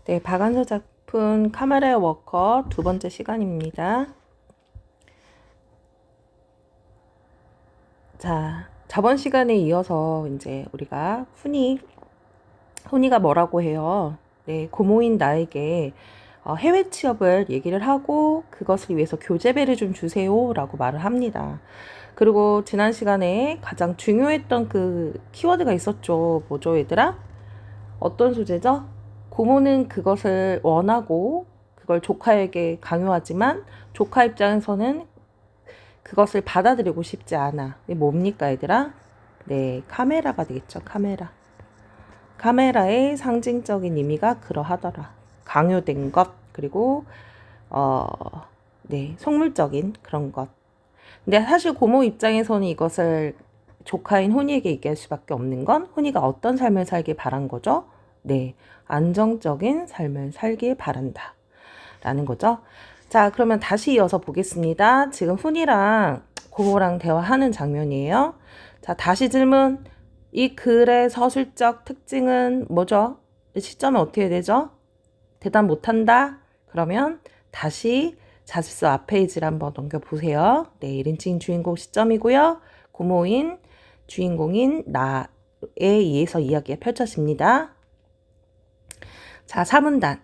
네, 박완서 작품 카메라 워커 두 번째 시간입니다. 자, 저번 시간에 이어서 이제 우리가 훈이가 뭐라고 해요? 네, 고모인 나에게 해외 취업을 얘기를 하고 그것을 위해서 교재비를 좀 주세요라고 말을 합니다. 그리고 지난 시간에 가장 중요했던 그 키워드가 있었죠. 뭐죠, 얘들아? 어떤 소재죠? 고모는 그것을 원하고 그걸 조카에게 강요하지만 조카 입장에서는 그것을 받아들이고 싶지 않아. 이게 뭡니까, 얘들아? 네, 카메라가 되겠죠, 카메라. 카메라의 상징적인 의미가 그러하더라. 강요된 것, 그리고, 어, 네, 속물적인 그런 것. 근데 사실 고모 입장에서는 이것을 조카인 훈이에게 얘기할 수밖에 없는 건 훈이가 어떤 삶을 살길 바란 거죠? 네, 안정적인 삶을 살길 바란다. 라는 거죠. 자, 그러면 다시 이어서 보겠습니다. 지금 훈이랑 고모랑 대화하는 장면이에요. 자, 다시 질문. 이 글의 서술적 특징은 뭐죠? 시점은 어떻게 되죠? 대답 못한다? 그러면 다시 자습서 앞 페이지를 한번 넘겨보세요. 네, 1인칭 주인공 시점이고요. 고모인 주인공인 나에 의해서 이야기가 펼쳐집니다. 자, 3문단.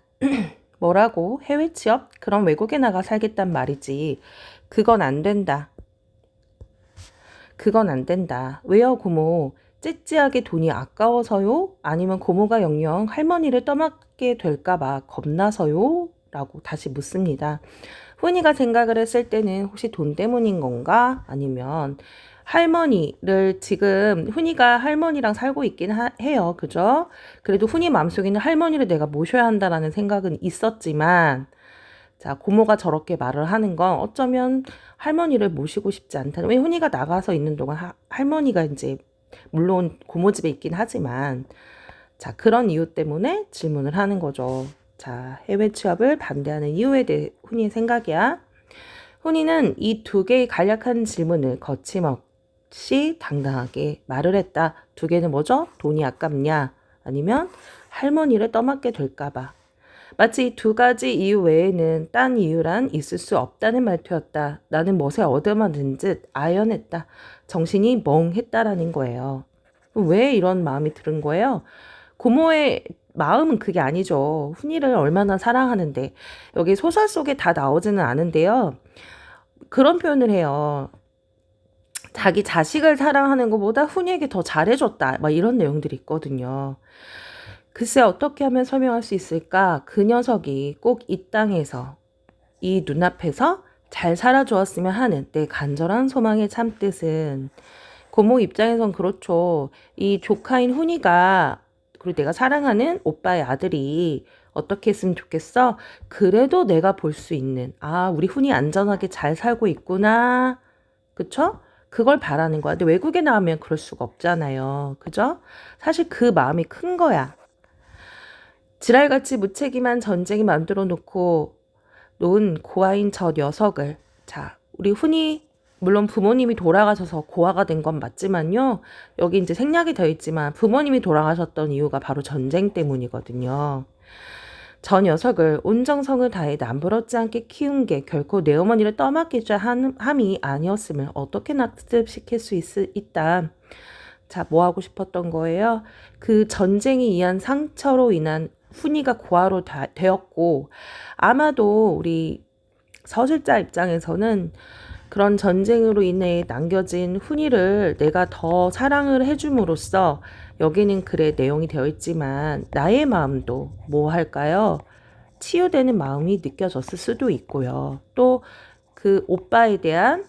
뭐라고? 해외 취업? 그럼 외국에 나가 살겠단 말이지. 그건 안 된다. 그건 안 된다. 왜요, 고모? 찌찌하게 돈이 아까워서요? 아니면 고모가 영영 할머니를 떠맡게 될까봐 겁나서요? 라고 다시 묻습니다. 훈이가 생각을 했을 때는 혹시 돈 때문인 건가? 아니면 할머니를 지금 훈이가 할머니랑 살고 있긴 해요. 그죠? 그래도 훈이 마음속에는 할머니를 내가 모셔야 한다라는 생각은 있었지만 자, 고모가 저렇게 말을 하는 건 어쩌면 할머니를 모시고 싶지 않다는. 왜 훈이가 나가서 있는 동안 할머니가 이제 물론 고모 집에 있긴 하지만 자, 그런 이유 때문에 질문을 하는 거죠. 자, 해외 취업을 반대하는 이유에 대해 훈이의 생각이야. 훈이는 이 두 개의 간략한 질문을 거침없이 당당하게 말을 했다. 두 개는 뭐죠? 돈이 아깝냐? 아니면 할머니를 떠맡게 될까봐. 마치 이 두 가지 이유 외에는 딴 이유란 있을 수 없다는 말투였다. 나는 멋에 얻어맞은 듯 아연했다. 정신이 멍했다라는 거예요. 왜 이런 마음이 들은 거예요? 고모의 마음은 그게 아니죠. 훈이를 얼마나 사랑하는데. 여기 소설 속에 다 나오지는 않은데요. 그런 표현을 해요. 자기 자식을 사랑하는 것보다 훈이에게 더 잘해줬다. 막 이런 내용들이 있거든요. 글쎄 어떻게 하면 설명할 수 있을까? 그 녀석이 꼭 이 땅에서 이 눈앞에서 잘 살아주었으면 하는 내 간절한 소망의 참뜻은 고모 입장에선 그렇죠. 이 조카인 훈이가 그리고 내가 사랑하는 오빠의 아들이 어떻게 했으면 좋겠어? 그래도 내가 볼 수 있는 우리 훈이 안전하게 잘 살고 있구나. 그쵸? 그걸 바라는 거야. 근데 외국에 나오면 그럴 수가 없잖아요. 그죠? 사실 그 마음이 큰 거야. 지랄같이 무책임한 전쟁이 만들어 놓은 고아인 저 녀석을 자 우리 흔히 물론 부모님이 돌아가셔서 고아가 된 건 맞지만요. 여기 이제 생략이 되어 있지만 부모님이 돌아가셨던 이유가 바로 전쟁 때문이거든요. 저 녀석을 온 정성을 다해 남부럽지 않게 키운 게 결코 내 어머니를 떠맡기자 함이 아니었음을 어떻게 납득시킬 수 있다. 자, 뭐 하고 싶었던 거예요? 그 전쟁이 이한 상처로 인한 훈이가 고아로 되었고 아마도 우리 서술자 입장에서는 그런 전쟁으로 인해 남겨진 훈이를 내가 더 사랑을 해줌으로써 여기는 글의 내용이 되어 있지만 나의 마음도 뭐 할까요? 치유되는 마음이 느껴졌을 수도 있고요. 또 그 오빠에 대한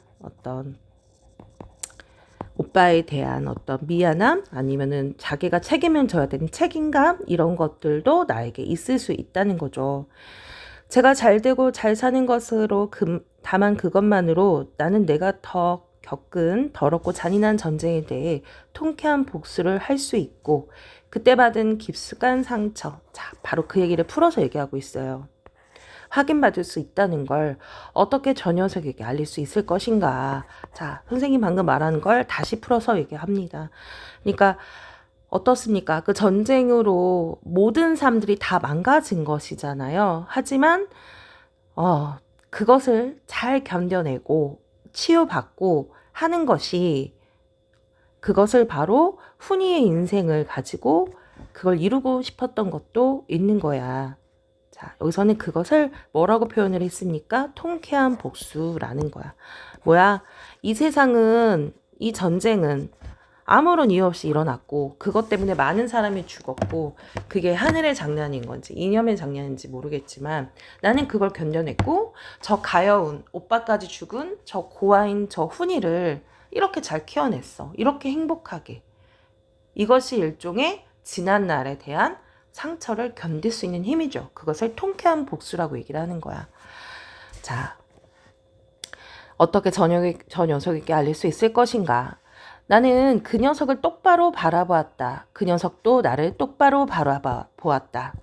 어떤 미안함 아니면은 자기가 책임을 져야 되는 책임감 이런 것들도 나에게 있을 수 있다는 거죠. 제가 잘 되고 잘 사는 것으로 다만 그것만으로 나는 내가 더 겪은 더럽고 잔인한 전쟁에 대해 통쾌한 복수를 할 수 있고 그때 받은 깊숙한 상처 자 바로 그 얘기를 풀어서 얘기하고 있어요. 확인받을 수 있다는 걸 어떻게 저 녀석에게 알릴 수 있을 것인가. 자, 선생님 방금 말하는 걸 다시 풀어서 얘기합니다. 그러니까 어떻습니까? 그 전쟁으로 모든 삶들이 다 망가진 것이잖아요. 하지만 그것을 잘 견뎌내고 치유받고 하는 것이, 그것을 바로 훈이의 인생을 가지고 그걸 이루고 싶었던 것도 있는 거야. 자, 여기서는 그것을 뭐라고 표현을 했습니까? 통쾌한 복수라는 거야. 뭐야? 이 세상은, 이 전쟁은 아무런 이유 없이 일어났고, 그것 때문에 많은 사람이 죽었고, 그게 하늘의 장난인 건지 이념의 장난인지 모르겠지만 나는 그걸 견뎌냈고, 저 가여운 오빠까지 죽은 저 고아인 저 훈이를 이렇게 잘 키워냈어. 이렇게 행복하게. 이것이 일종의 지난날에 대한 상처를 견딜 수 있는 힘이죠. 그것을 통쾌한 복수라고 얘기를 하는 거야. 자, 어떻게 저 녀석에게 알릴 수 있을 것인가? 나는 그 녀석을 똑바로 바라보았다. 그 녀석도 나를 똑바로 바라보았다.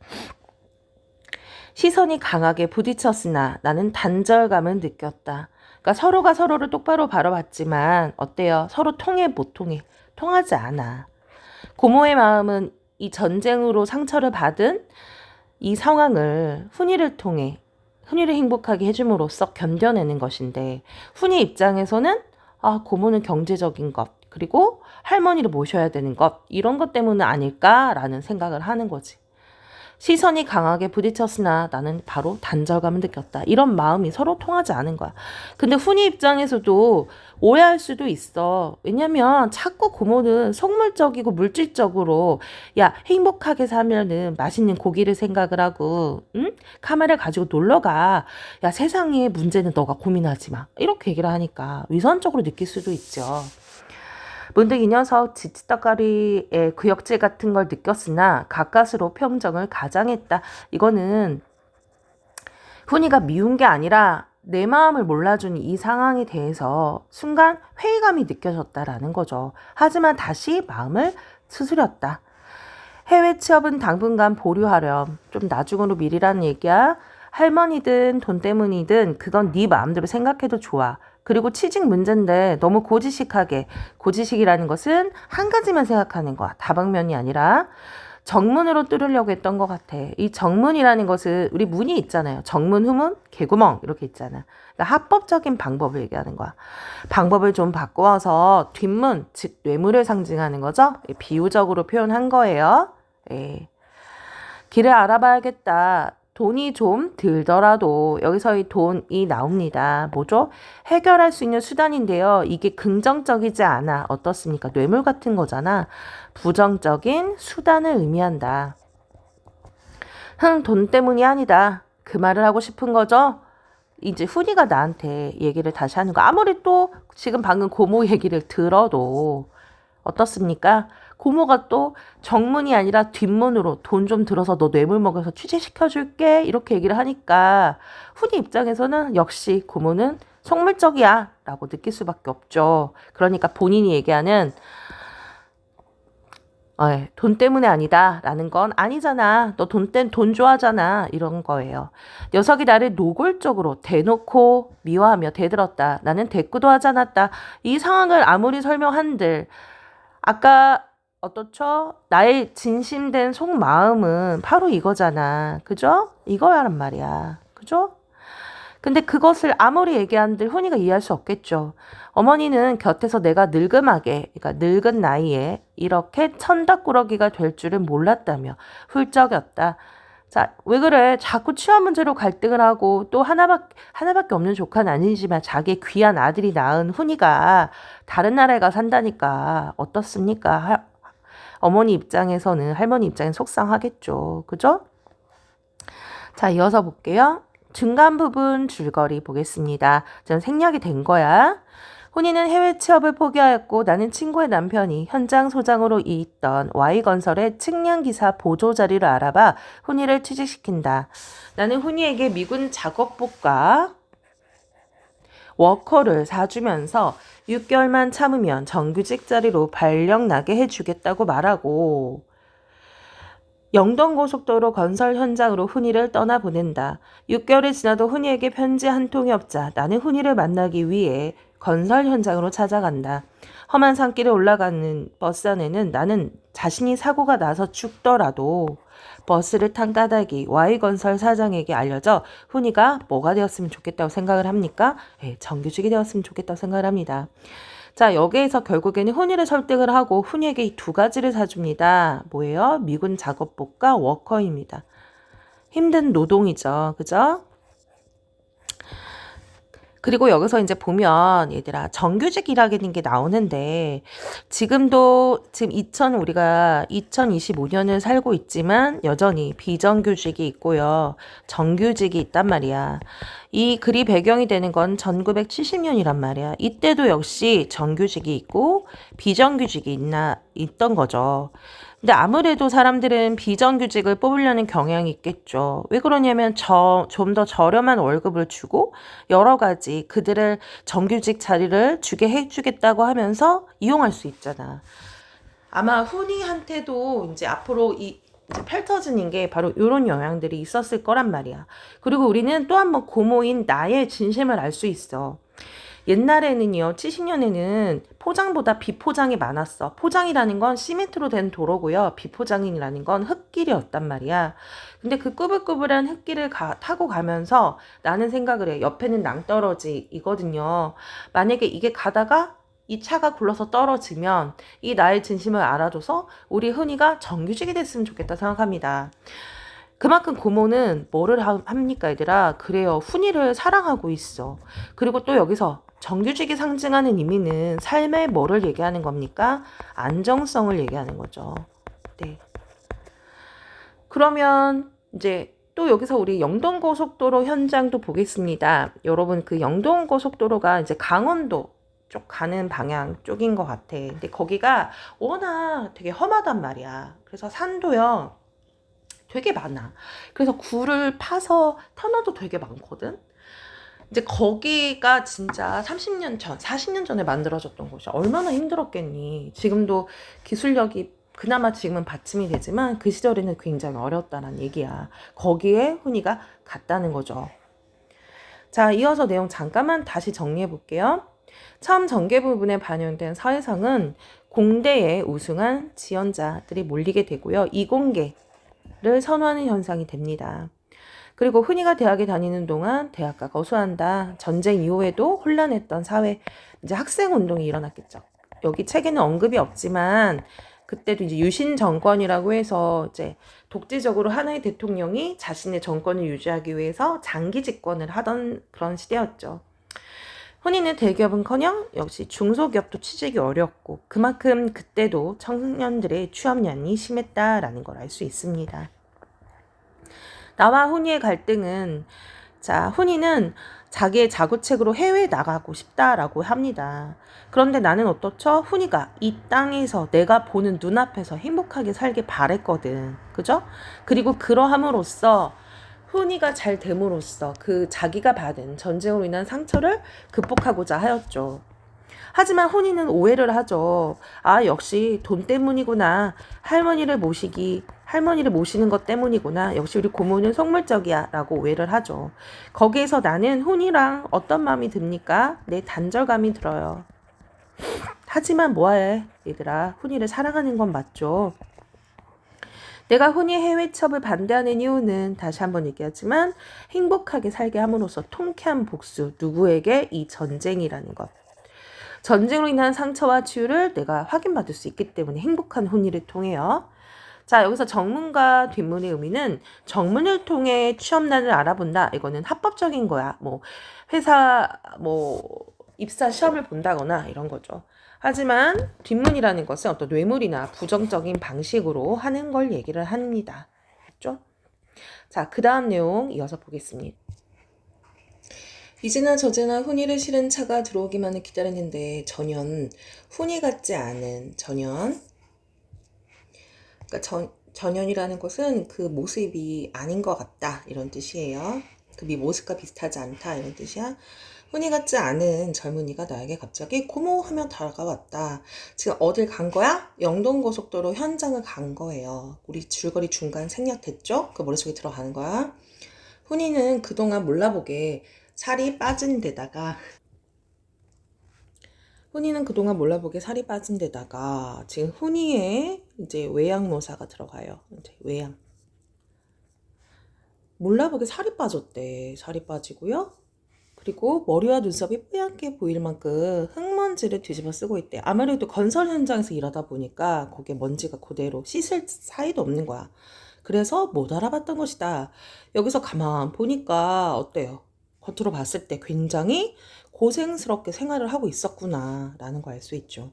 시선이 강하게 부딪혔으나 나는 단절감을 느꼈다. 그러니까 서로가 서로를 똑바로 바라봤지만 어때요? 서로 통해 못 통해? 통하지 않아. 고모의 마음은 이 전쟁으로 상처를 받은 이 상황을 훈이를 통해, 훈이를 행복하게 해줌으로써 견뎌내는 것인데, 훈이 입장에서는 고모는 경제적인 것, 그리고 할머니를 모셔야 되는 것, 이런 것 때문은 아닐까라는 생각을 하는 거지. 시선이 강하게 부딪혔으나 나는 바로 단절감을 느꼈다. 이런 마음이 서로 통하지 않은 거야. 근데 훈이 입장에서도 오해할 수도 있어. 왜냐면 자꾸 고모는 속물적이고 물질적으로, 야, 행복하게 살면은 맛있는 고기를 생각을 하고, 응? 카메라를 가지고 놀러 가. 야, 세상의 문제는 너가 고민하지 마. 이렇게 얘기를 하니까 위선적으로 느낄 수도 있죠. 문득 이 녀석 지치떡거리의 구역질 같은 걸 느꼈으나 가까스로 평정을 가장했다. 이거는 훈이가 미운 게 아니라 내 마음을 몰라준 이 상황에 대해서 순간 회의감이 느껴졌다라는 거죠. 하지만 다시 마음을 추스렸다. 해외 취업은 당분간 보류하렴. 좀 나중으로 미리라는 얘기야. 할머니든 돈 때문이든 그건 네 마음대로 생각해도 좋아. 그리고 취직 문제인데 너무 고지식하게, 고지식이라는 것은 한 가지만 생각하는 거야. 다방면이 아니라 정문으로 뚫으려고 했던 것 같아. 이 정문이라는 것은 우리 문이 있잖아요. 정문, 후문, 개구멍 이렇게 있잖아. 그러니까 합법적인 방법을 얘기하는 거야. 방법을 좀 바꾸어서 뒷문, 즉 뇌물을 상징하는 거죠. 비유적으로 표현한 거예요. 예. 길을 알아봐야겠다. 돈이 좀 들더라도 여기서 이 돈이 나옵니다. 뭐죠? 해결할 수 있는 수단인데요. 이게 긍정적이지 않아. 어떻습니까? 뇌물 같은 거잖아. 부정적인 수단을 의미한다. 돈 때문이 아니다. 그 말을 하고 싶은 거죠? 이제 훈이가 나한테 얘기를 다시 하는 거. 아무리 또 지금 방금 고모 얘기를 들어도 어떻습니까? 고모가 또 정문이 아니라 뒷문으로 돈 좀 들어서 너 뇌물 먹여서 취직시켜줄게 이렇게 얘기를 하니까 훈이 입장에서는 역시 고모는 속물적이야 라고 느낄 수밖에 없죠. 그러니까 본인이 얘기하는 돈 때문에 아니다 라는 건 아니잖아. 너 돈 좋아하잖아. 이런 거예요. 녀석이 나를 노골적으로 대놓고 미워하며 대들었다. 나는 대꾸도 하지 않았다. 이 상황을 아무리 설명한들 아까 어떻죠? 나의 진심된 속마음은 바로 이거잖아. 그죠? 이거야란 말이야. 그죠? 근데 그것을 아무리 얘기한들 훈이가 이해할 수 없겠죠. 어머니는 곁에서 내가 늙음하게, 그러니까 늙은 나이에 이렇게 천덕꾸러기가 될 줄은 몰랐다며 훌쩍였다. 자, 왜 그래? 자꾸 취업 문제로 갈등을 하고 또 하나밖에 없는 조카는 아니지만 자기의 귀한 아들이 낳은 훈이가 다른 나라에 가 산다니까 어떻습니까? 어머니 입장에서는, 할머니 입장엔 속상하겠죠. 그죠? 자, 이어서 볼게요. 중간 부분 줄거리 보겠습니다. 전 생략이 된 거야. 훈이는 해외 취업을 포기하였고 나는 친구의 남편이 현장 소장으로 있던 Y건설의 측량기사 보조 자리를 알아봐 훈이를 취직시킨다. 나는 훈이에게 미군 작업복과 워커를 사주면서 6개월만 참으면 정규직 자리로 발령 나게 해주겠다고 말하고 영동고속도로 건설 현장으로 훈이를 떠나보낸다. 6개월이 지나도 훈이에게 편지 한 통이 없자 나는 훈이를 만나기 위해 건설 현장으로 찾아간다. 험한 산길에 올라가는 버스 안에는 나는 자신이 사고가 나서 죽더라도 버스를 탄 까닭이 Y건설 사장에게 알려져 훈이가 뭐가 되었으면 좋겠다고 생각을 합니까? 정규직이 되었으면 좋겠다고 생각을 합니다. 자, 여기에서 결국에는 훈이를 설득을 하고 훈이에게 이 두 가지를 사줍니다. 뭐예요? 미군 작업복과 워커입니다. 힘든 노동이죠. 그죠? 그리고 여기서 이제 보면 얘들아 정규직이라는 게 나오는데 지금 우리가 2025년을 살고 있지만 여전히 비정규직이 있고요. 정규직이 있단 말이야. 이 글이 배경이 되는 건 1970년이란 말이야. 이때도 역시 정규직이 있고 비정규직이 있던 거죠. 근데 아무래도 사람들은 비정규직을 뽑으려는 경향이 있겠죠. 왜 그러냐면 좀 더 저렴한 월급을 주고 여러 가지 그들을 정규직 자리를 주게 해주겠다고 하면서 이용할 수 있잖아. 아마 훈이한테도 이제 앞으로 이제 펼쳐지는 게 바로 이런 영향들이 있었을 거란 말이야. 그리고 우리는 또 한 번 고모인 나의 진심을 알 수 있어. 옛날에는요, 70년에는 포장보다 비포장이 많았어. 포장이라는 건 시멘트로 된 도로고요. 비포장이라는 건 흙길이었단 말이야. 근데 그 꾸불꾸불한 흙길을 타고 가면서 나는 생각을 해. 옆에는 낭떠러지이거든요. 만약에 이게 가다가 이 차가 굴러서 떨어지면 이 나의 진심을 알아줘서 우리 흔히가 정규직이 됐으면 좋겠다 생각합니다. 그만큼 고모는 뭐를 합니까 얘들아? 그래요. 훈이를 사랑하고 있어. 그리고 또 여기서 정규직이 상징하는 의미는 삶의 뭐를 얘기하는 겁니까? 안정성을 얘기하는 거죠. 네. 그러면 이제 또 여기서 우리 영동고속도로 현장도 보겠습니다. 여러분 그 영동고속도로가 이제 강원도 쪽 가는 방향 쪽인 것 같아. 근데 거기가 워낙 되게 험하단 말이야. 그래서 산도요. 되게 많아. 그래서 굴을 파서 터널도 되게 많거든. 이제 거기가 진짜 30년 전, 40년 전에 만들어졌던 곳이야. 얼마나 힘들었겠니. 지금도 기술력이 그나마 지금은 받침이 되지만 그 시절에는 굉장히 어려웠다는 얘기야. 거기에 훈이가 갔다는 거죠. 자, 이어서 내용 잠깐만 다시 정리해 볼게요. 처음 전개 부분에 반영된 사회상은 공대에 우승한 지원자들이 몰리게 되고요. 이공계를 선호하는 현상이 됩니다. 그리고 흔히가 대학에 다니는 동안 대학가 거수한다. 전쟁 이후에도 혼란했던 사회, 이제 학생 운동이 일어났겠죠. 여기 책에는 언급이 없지만 그때도 이제 유신 정권이라고 해서 이제 독재적으로 하나의 대통령이 자신의 정권을 유지하기 위해서 장기 집권을 하던 그런 시대였죠. 흔히는 대기업은커녕 역시 중소기업도 취직이 어렵고 그만큼 그때도 청년들의 취업난이 심했다라는 걸 알 수 있습니다. 나와 훈이의 갈등은 훈이는 자기의 자구책으로 해외에 나가고 싶다라고 합니다. 그런데 나는 어떻죠? 훈이가 이 땅에서 내가 보는 눈앞에서 행복하게 살길 바랬거든. 그죠? 그리고 그러함으로써 훈이가 잘 됨으로써 그 자기가 받은 전쟁으로 인한 상처를 극복하고자 하였죠. 하지만 훈이는 오해를 하죠. 아, 역시 돈 때문이구나. 할머니를 모시는 것 때문이구나. 역시 우리 고모는 속물적이야. 라고 오해를 하죠. 거기에서 나는 훈이랑 어떤 마음이 듭니까? 내 단절감이 들어요. 하지만 뭐해, 얘들아. 훈이를 사랑하는 건 맞죠. 내가 훈이 해외 취업을 반대하는 이유는 다시 한번 얘기하지만 행복하게 살게 함으로써 통쾌한 복수, 누구에게? 이 전쟁이라는 것. 전쟁으로 인한 상처와 치유를 내가 확인받을 수 있기 때문에 행복한 훈이를 통해요. 자, 여기서 정문과 뒷문의 의미는 정문을 통해 취업난을 알아본다. 이거는 합법적인 거야. 회사 입사 시험을 본다거나 이런 거죠. 하지만 뒷문이라는 것은 어떤 뇌물이나 부정적인 방식으로 하는 걸 얘기를 합니다. 그렇죠? 자, 그 다음 내용 이어서 보겠습니다. 이제나 저제나 훈이를 실은 차가 들어오기만을 기다렸는데 훈이 같지 않은 그러니까 전연이라는 것은 그 모습이 아닌 것 같다 이런 뜻이에요. 그 모습과 비슷하지 않다 이런 뜻이야. 훈이 같지 않은 젊은이가 나에게 갑자기 고모 하며 다가왔다. 지금 어딜 간 거야? 영동고속도로 현장을 간 거예요. 우리 줄거리 중간 생략됐죠? 그 머릿속에 들어가는 거야. 훈이는 그동안 몰라보게 살이 빠진 데다가 훈이는 그동안 몰라보게 살이 빠진 데다가 지금 훈이의 이제 외양모사가 들어가요. 이제 외양. 몰라보게 살이 빠졌대. 살이 빠지고요. 그리고 머리와 눈썹이 뽀얗게 보일 만큼 흙먼지를 뒤집어 쓰고 있대. 아무래도 건설 현장에서 일하다 보니까 거기에 먼지가 그대로 씻을 사이도 없는 거야. 그래서 못 알아봤던 것이다. 여기서 가만 보니까 어때요? 겉으로 봤을 때 굉장히 고생스럽게 생활을 하고 있었구나 라는 걸 알 수 있죠.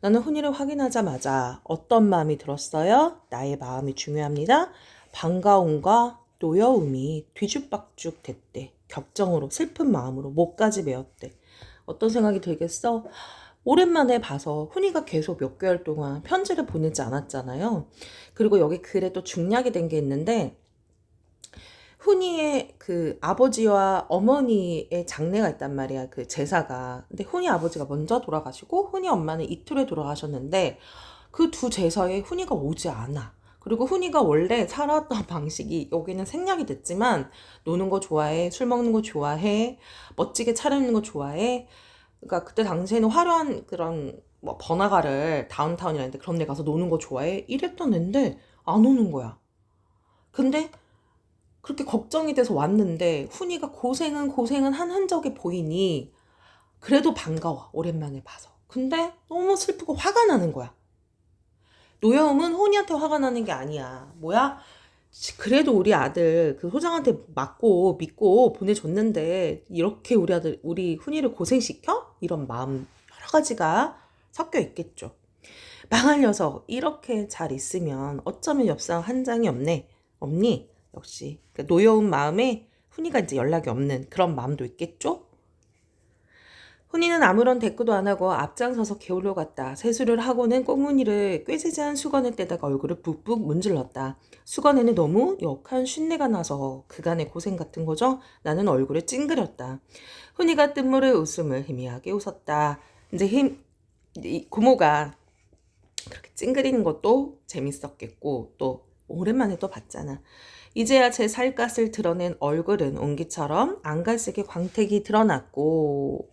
나는 훈이를 확인하자마자 어떤 마음이 들었어요? 나의 마음이 중요합니다. 반가움과 노여움이 뒤죽박죽 됐대. 격정으로 슬픈 마음으로 목까지 메었대. 어떤 생각이 들겠어? 오랜만에 봐서 훈이가 계속 몇 개월 동안 편지를 보내지 않았잖아요. 그리고 여기 글에 또 중략이 된 게 있는데 훈이의 그 아버지와 어머니의 장례가 있단 말이야. 그 제사가. 근데 훈이 아버지가 먼저 돌아가시고 훈이 엄마는 이틀 후에 돌아가셨는데 그 두 제사에 훈이가 오지 않아. 그리고 훈이가 원래 살았던 방식이 여기는 생략이 됐지만 노는 거 좋아해, 술 먹는 거 좋아해, 멋지게 차려입는 거 좋아해. 그러니까 그때 당시에는 화려한 그런 뭐 번화가를 다운타운이라는데 그런 데 가서 노는 거 좋아해 이랬던 앤데 안 오는 거야. 근데 그렇게 걱정이 돼서 왔는데 훈이가 고생은 한 흔적이 보이니 그래도 반가워. 오랜만에 봐서. 근데 너무 슬프고 화가 나는 거야. 노여움은 훈이한테 화가 나는 게 아니야. 뭐야? 그래도 우리 아들 그 소장한테 맞고 믿고 보내줬는데 이렇게 우리 훈이를 고생시켜? 이런 마음 여러 가지가 섞여 있겠죠. 망할 녀석 이렇게 잘 있으면 어쩌면 엽상 한 장이 없니? 역시 그러니까 노여운 마음에 훈이가 이제 연락이 없는 그런 마음도 있겠죠? 훈이는 아무런 대꾸도 안 하고 앞장서서 게을러 갔다. 세수를 하고는 꽁무니를 꾀지지한 수건을 떼다가 얼굴을 북북 문질렀다. 수건에는 너무 역한 쉰내가 나서 그간의 고생 같은 거죠. 나는 얼굴을 찡그렸다. 훈이가 뜬모를 웃음을 희미하게 웃었다. 이 고모가 그렇게 찡그리는 것도 재밌었겠고 또 오랜만에 또 봤잖아. 이제야 제 살갗을 드러낸 얼굴은 옹기처럼 안갈색의 광택이 드러났고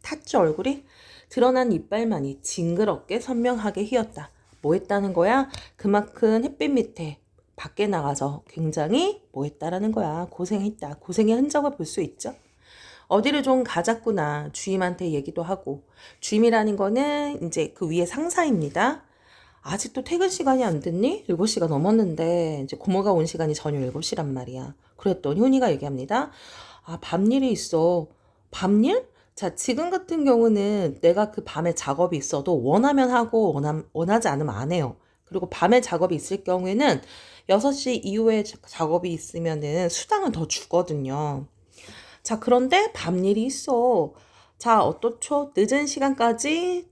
탔죠 얼굴이? 드러난 이빨만이 징그럽게 선명하게 휘었다. 뭐 했다는 거야? 그만큼 햇빛 밑에 밖에 나가서 굉장히 뭐 했다라는 거야. 고생했다. 고생의 흔적을 볼 수 있죠. 어디를 좀 가졌구나. 주임한테 얘기도 하고. 주임이라는 거는 이제 그 위에 상사입니다. 아직도 퇴근 시간이 안 됐니? 7시가 넘었는데 이제 고모가 온 시간이 저녁 7시란 말이야. 그랬더니 훈이가 얘기합니다. 아, 밤일이 있어. 밤일? 자, 지금 같은 경우는 내가 그 밤에 작업이 있어도 원하면 하고 원하지 않으면 안 해요. 그리고 밤에 작업이 있을 경우에는 6시 이후에 작업이 있으면은 수당은 더 주거든요. 자, 그런데 밤일이 있어. 자, 어떻죠? 늦은 시간까지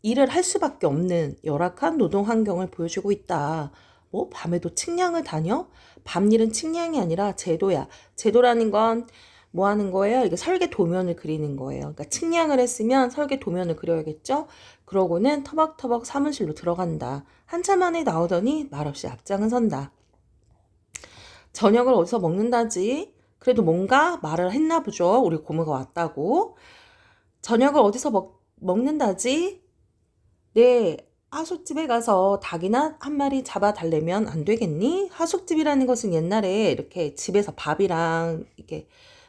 일을 할 수밖에 없는 열악한 노동 환경을 보여주고 있다. 뭐 밤에도 측량을 다녀? 밤일은 측량이 아니라 제도야. 제도라는 건 뭐 하는 거예요? 이게 설계 도면을 그리는 거예요. 그러니까 측량을 했으면 설계 도면을 그려야겠죠? 그러고는 터벅터벅 사무실로 들어간다. 한참 만에 나오더니 말없이 앞장을 선다. 저녁을 어디서 먹는다지? 그래도 뭔가 말을 했나 보죠. 우리 고모가 왔다고. 저녁을 어디서 먹는다지? 네, 하숙집에 가서 닭이나 한 마리 잡아달래면 안 되겠니? 하숙집이라는 것은 옛날에 이렇게 집에서 밥이랑 이렇게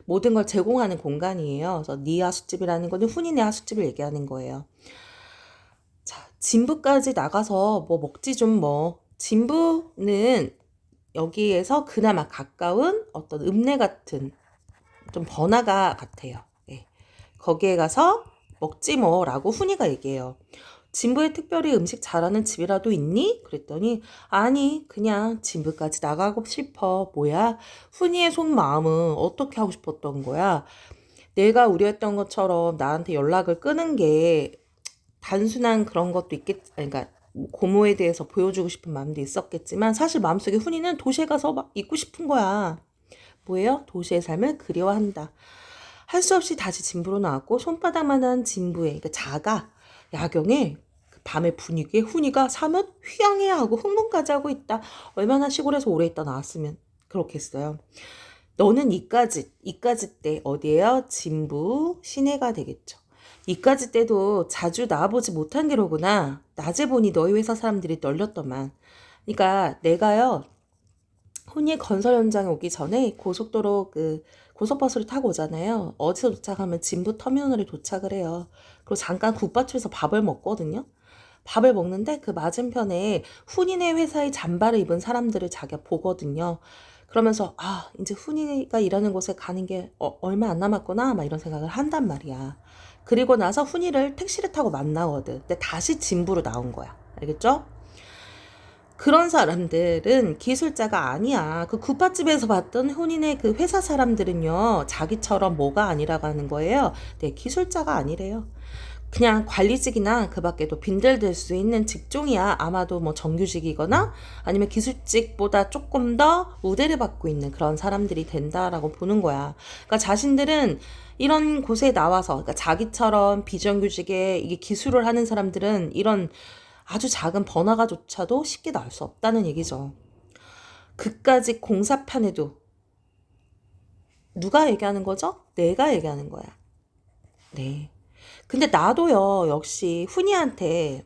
모든 걸 제공하는 공간이에요. 그래서 네 하숙집이라는 거는 훈이네 하숙집을 얘기하는 거예요. 자, 진부까지 나가서 뭐 먹지 좀 뭐. 진부는 여기에서 그나마 가까운 어떤 읍내 같은 좀 번화가 같아요. 예. 거기에 가서 먹지 뭐라고 훈이가 얘기해요. 진부에 특별히 음식 잘하는 집이라도 있니? 그랬더니 아니 그냥 진부까지 나가고 싶어. 뭐야? 훈이의 속마음은 어떻게 하고 싶었던 거야? 내가 우려했던 것처럼 나한테 연락을 끄는 게 단순한 그런 것도 그러니까 고모에 대해서 보여주고 싶은 마음도 있었겠지만 사실 마음속에 훈이는 도시에 가서 막 있고 싶은 거야. 뭐예요? 도시의 삶을 그리워한다. 할 수 없이 다시 진부로 나왔고 손바닥만한 진부에 그러니까 자가 야경에 그 밤의 분위기에 훈이가 사뭇 휘양해야 하고 흥분까지 하고 있다. 얼마나 시골에서 오래 있다 나왔으면 그렇겠어요. 너는 이까지 때 어디에요? 진부 시내가 되겠죠. 이까짓 때도 자주 나와보지 못한 게로구나. 낮에 보니 너희 회사 사람들이 널렸더만. 그러니까 내가요, 훈이 건설 현장에 오기 전에 고속도로 고속버스를 타고 오잖아요. 어디서 도착하면 진부 터미널에 도착을 해요. 그리고 잠깐 국밥집에서 밥을 먹거든요. 밥을 먹는데 그 맞은편에 훈이네 회사의 잠바를 입은 사람들을 자기가 보거든요. 그러면서 아, 이제 훈이가 일하는 곳에 가는 게 얼마 안 남았구나 막 이런 생각을 한단 말이야. 그리고 나서 훈이를 택시를 타고 만나거든. 근데 다시 진부로 나온 거야. 알겠죠? 그런 사람들은 기술자가 아니야. 그 국밥집에서 봤던 혼인의 그 회사 사람들은요, 자기처럼 뭐가 아니라고 하는 거예요. 네, 기술자가 아니래요. 그냥 관리직이나 그 밖에도 빈들될 수 있는 직종이야. 아마도 뭐 정규직이거나 아니면 기술직보다 조금 더 우대를 받고 있는 그런 사람들이 된다라고 보는 거야. 그러니까 자신들은 이런 곳에 나와서, 그러니까 자기처럼 비정규직에 이게 기술을 하는 사람들은 이런 아주 작은 번화가조차도 쉽게 나올 수 없다는 얘기죠. 그까짓 공사판에도 누가 얘기하는 거죠? 내가 얘기하는 거야. 네. 근데 나도요, 역시 훈이한테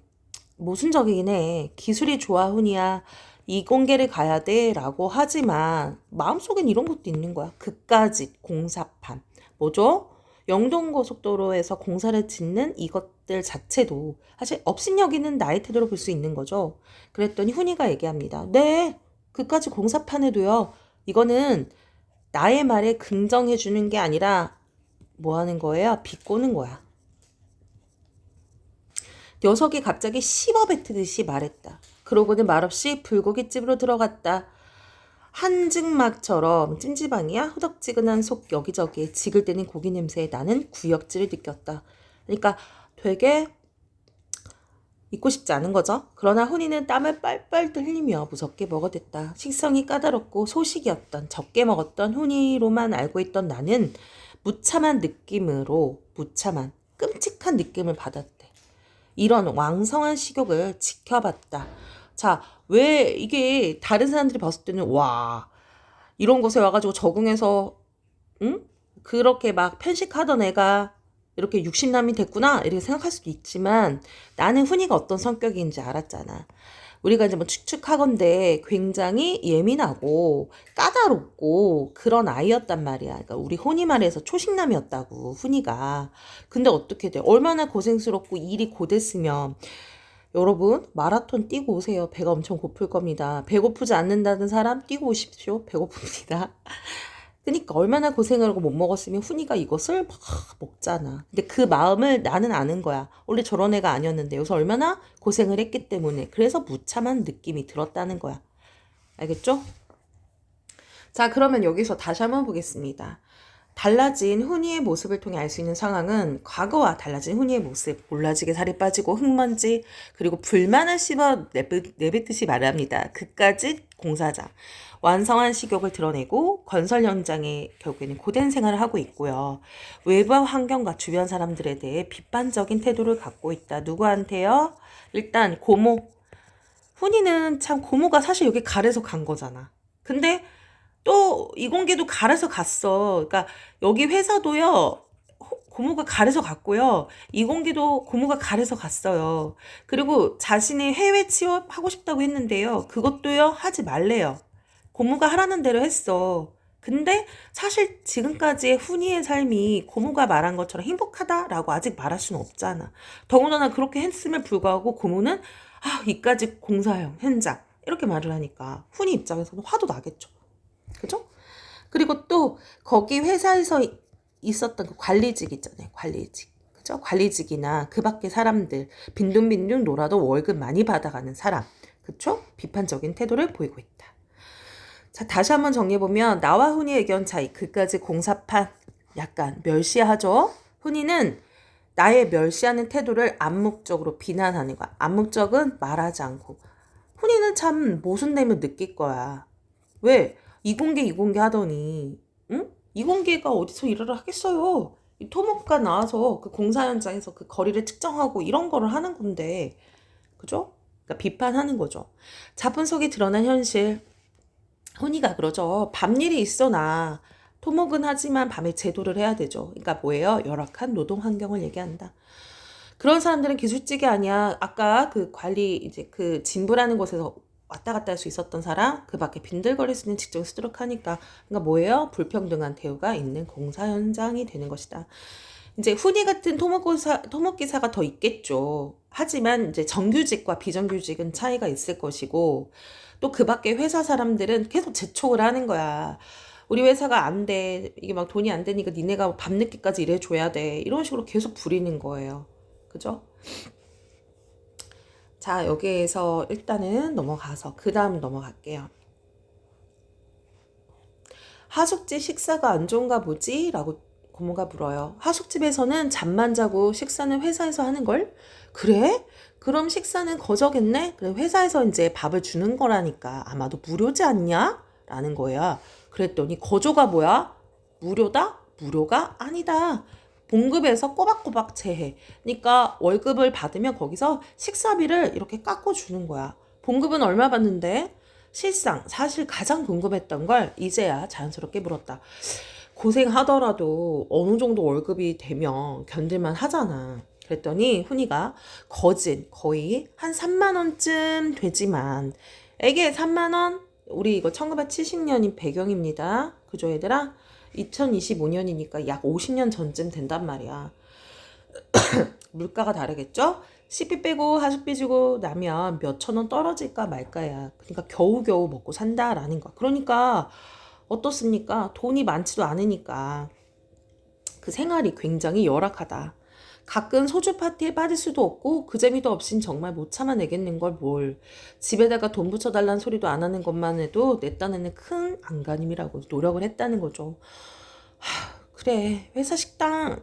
모순적이긴 해. 기술이 좋아, 훈이야. 이공계를 가야 돼. 라고 하지만, 마음속엔 이런 것도 있는 거야. 그까짓 공사판. 뭐죠? 영동고속도로에서 공사를 짓는 이것들 자체도 사실 업신여기는 나의 태도로 볼 수 있는 거죠. 그랬더니 훈이가 얘기합니다. 네, 그까짓 공사판에도요. 이거는 나의 말에 긍정해주는 게 아니라 뭐 하는 거예요? 비꼬는 거야. 녀석이 갑자기 씹어뱉듯이 말했다. 그러고는 말없이 불고기집으로 들어갔다. 한증막처럼 찜질방이야 후덕지근한 속 여기저기에 지글대는 고기 냄새에 나는 구역질을 느꼈다. 그러니까 되게 잊고 싶지 않은 거죠. 그러나 훈이는 땀을 뻘뻘 흘리며 무섭게 먹어댔다. 식성이 까다롭고 소식이었던 적게 먹었던 훈이로만 알고 있던 나는 무참한 느낌으로 무참한 끔찍한 느낌을 받았대. 이런 왕성한 식욕을 지켜봤다. 자, 왜 이게 다른 사람들이 봤을 때는 와, 이런 곳에 와가지고 적응해서 응? 그렇게 막 편식하던 애가 이렇게 육신남이 됐구나 이렇게 생각할 수도 있지만 나는 훈이가 어떤 성격인지 알았잖아. 우리가 이제 뭐 추측하건대 굉장히 예민하고 까다롭고 그런 아이였단 말이야. 그러니까 우리 흔히 말해서 초식남이었다고 훈이가. 근데 어떻게 돼? 얼마나 고생스럽고 일이 고됐으면 여러분 마라톤 뛰고 오세요. 배가 엄청 고플 겁니다. 배고프지 않는다는 사람 뛰고 오십시오. 배고픕니다. 그러니까 얼마나 고생을 하고 못 먹었으면 훈이가 이것을 막 먹잖아. 근데 그 마음을 나는 아는 거야. 원래 저런 애가 아니었는데 여기서 얼마나 고생을 했기 때문에 그래서 무참한 느낌이 들었다는 거야. 알겠죠? 자, 그러면 여기서 다시 한번 보겠습니다. 달라진 훈이의 모습을 통해 알 수 있는 상황은 과거와 달라진 훈이의 모습, 몰라지게 살이 빠지고 흙먼지, 그리고 불만을 씹어 내뱉듯이 말합니다. 그까짓 공사장. 완성한 식욕을 드러내고 건설 현장에 결국에는 고된 생활을 하고 있고요. 외부 환경과 주변 사람들에 대해 비판적인 태도를 갖고 있다. 누구한테요? 일단 고모. 훈이는 참 고모가 사실 여기 갈에서 간 거잖아. 근데 또 이공계도 갈에서 갔어. 그러니까 여기 회사도요. 고모가 갈에서 갔고요. 이공계도 고모가 갈에서 갔어요. 그리고 자신이 해외 취업하고 싶다고 했는데요. 그것도요. 하지 말래요. 고모가 하라는 대로 했어. 근데 사실 지금까지의 훈이의 삶이 고모가 말한 것처럼 행복하다라고 아직 말할 수는 없잖아. 더군다나 그렇게 했음에 불구하고 고모는 아, 이까지 공사형 현장 이렇게 말을 하니까 훈이 입장에서는 화도 나겠죠. 그죠? 그리고 또 거기 회사에서 있었던 그 관리직 있잖아요. 관리직. 그죠? 관리직이나 그 밖에 사람들 빈둥빈둥 놀아도 월급 많이 받아가는 사람. 그쵸? 비판적인 태도를 보이고 있다. 자, 다시 한번 정리해보면 나와 훈이의 의견 차이. 그까지 공사판 약간 멸시하죠. 훈이는 나의 멸시하는 태도를 암묵적으로 비난하는 거야. 암묵적은 말하지 않고. 훈이는 참 모순됨을 느낄 거야. 왜? 이공계 하더니 응? 이공계가 어디서 일을 하겠어요. 이 토목가 나와서 그 공사 현장에서 그 거리를 측정하고 이런 거를 하는 건데 그죠? 그러니까 비판하는 거죠. 자분 속에 드러난 현실. 훈이가 그러죠. 밤일이 있어 나. 토목은 하지만 밤에 제도를 해야 되죠. 그러니까 뭐예요? 열악한 노동 환경을 얘기한다. 그런 사람들은 기술직이 아니야. 아까 그 관리 이제 그 진부라는 곳에서 왔다 갔다 할 수 있었던 사람, 그 밖에 빈들거릴 수 있는 직종에 쓰도록 하니까. 그러니까 뭐예요? 불평등한 대우가 있는 공사 현장이 되는 것이다. 이제 훈이 같은 토목기사가 더 있겠죠. 하지만 이제 정규직과 비정규직은 차이가 있을 것이고, 또 그 밖에 회사 사람들은 계속 재촉을 하는 거야. 우리 회사가 안 돼. 이게 막 돈이 안 되니까 니네가 밤늦게까지 일해줘야 돼. 이런 식으로 계속 부리는 거예요. 그죠? 자, 여기에서 일단은 넘어가서 그 다음 넘어갈게요. 하숙집 식사가 안 좋은가 보지? 라고 고모가 물어요. 하숙집에서는 잠만 자고 식사는 회사에서 하는 걸? 그래? 그럼 식사는 거저겠네? 그래, 회사에서 이제 밥을 주는 거라니까 아마도 무료지 않냐? 라는 거야. 그랬더니 거저가 뭐야? 무료다? 무료가 아니다. 봉급에서 꼬박꼬박 제해. 그러니까 월급을 받으면 거기서 식사비를 이렇게 깎고 주는 거야. 봉급은 얼마 받는데? 실상 사실 가장 궁금했던 걸 이제야 자연스럽게 물었다. 고생하더라도 어느 정도 월급이 되면 견딜만 하잖아. 그랬더니 훈이가 거의 한 3만 원쯤 되지만 에게 3만 원? 우리 이거 1970년인 배경입니다. 그죠 얘들아? 2025년이니까 약 50년 전쯤 된단 말이야. 물가가 다르겠죠? 식비 빼고 하숙비 주고 나면 몇 천 원 떨어질까 말까야. 그러니까 겨우겨우 먹고 산다라는 거야. 그러니까 어떻습니까? 돈이 많지도 않으니까 그 생활이 굉장히 열악하다. 가끔 소주 파티에 빠질 수도 없고 그 재미도 없인 정말 못 참아내겠는 걸 뭘. 집에다가 돈 붙여달라는 소리도 안 하는 것만 해도 내 딴에는 큰 안간힘이라고 노력을 했다는 거죠. 그래 회사 식당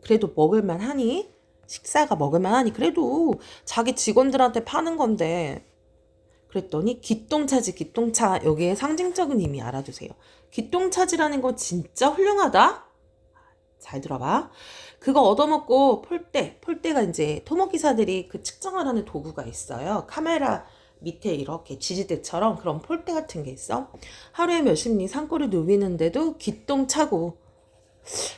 그래도 먹을만 하니? 식사가 먹을만 하니? 그래도 자기 직원들한테 파는 건데. 그랬더니 기똥차지 기똥차. 여기에 상징적인 의미 알아두세요. 기똥차지라는 거 진짜 훌륭하다. 잘 들어봐. 그거 얻어먹고 폴대가 이제 토목기사들이 그 측정을 하는 도구가 있어요. 카메라 밑에 이렇게 지지대처럼 그런 폴대 같은 게 있어. 하루에 몇십 리 산골을 누비는데도 기똥차고.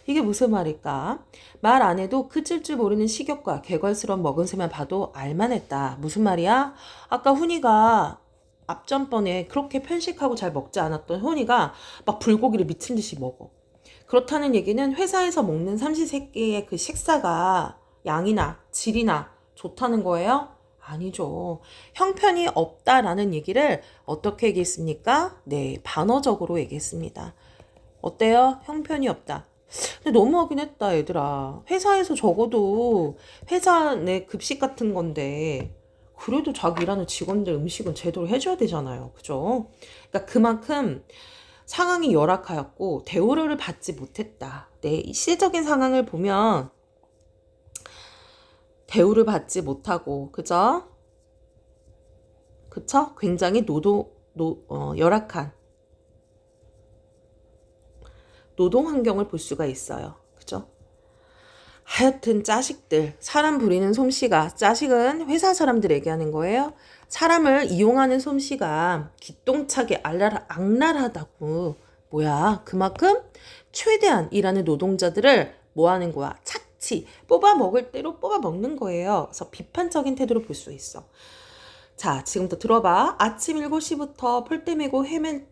이게 무슨 말일까? 말 안 해도 그칠 줄 모르는 식욕과 개걸스러운 먹은새만 봐도 알만했다. 무슨 말이야? 아까 훈이가 앞전번에 그렇게 편식하고 잘 먹지 않았던 훈이가 막 불고기를 미친 듯이 먹어. 그렇다는 얘기는 회사에서 먹는 삼시세끼의 그 식사가 양이나 질이나 좋다는 거예요? 아니죠. 형편이 없다라는 얘기를 어떻게 얘기했습니까? 네, 반어적으로 얘기했습니다. 어때요? 형편이 없다. 근데 너무하긴 했다, 얘들아. 회사에서 적어도 회사 내 급식 같은 건데 그래도 자기 일하는 직원들 음식은 제대로 해줘야 되잖아요. 그죠? 그러니까 그만큼 상황이 열악하였고 대우를 받지 못했다. 네, 시대적인 상황을 보면 대우를 받지 못하고 그죠? 그쵸? 굉장히 열악한 노동 환경을 볼 수가 있어요. 그죠? 하여튼 자식들, 사람 부리는 솜씨가, 자식은 회사 사람들 얘기하는 거예요. 사람을 이용하는 솜씨가 기똥차게 악랄하다고. 뭐야? 그만큼 최대한 일하는 노동자들을 뭐 하는 거야? 착취, 뽑아 먹을 대로 뽑아 먹는 거예요. 그래서 비판적인 태도로 볼 수 있어. 자, 지금부터 들어봐. 아침 7시부터 폴대 메고 안 헤맬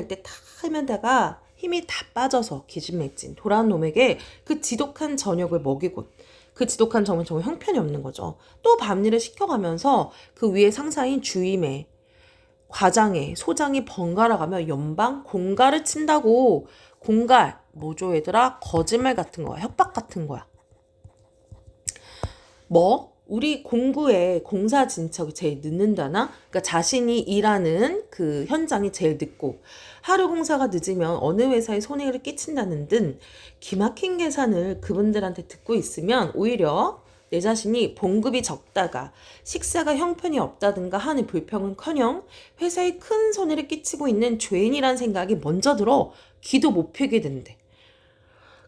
때 다 헤매다가 힘이 다 빠져서 기진맥진 돌아온 놈에게 그 지독한 저녁을 먹이고 그 지독한 점은 정말 형편이 없는 거죠. 또 밤일을 시켜가면서 그 위에 상사인 주임에 과장에 소장이 번갈아 가며 연방 공갈을 친다고. 공갈 뭐죠 얘들아? 거짓말 같은 거야. 협박 같은 거야. 뭐? 우리 공구에 공사 진척이 제일 늦는다나? 그러니까 자신이 일하는 그 현장이 제일 늦고 하루 공사가 늦으면 어느 회사에 손해를 끼친다는 등 기막힌 계산을 그분들한테 듣고 있으면 오히려 내 자신이 봉급이 적다가 식사가 형편이 없다든가 하는 불평은커녕 회사에 큰 손해를 끼치고 있는 죄인이란 생각이 먼저 들어 귀도 못 펴게 된대.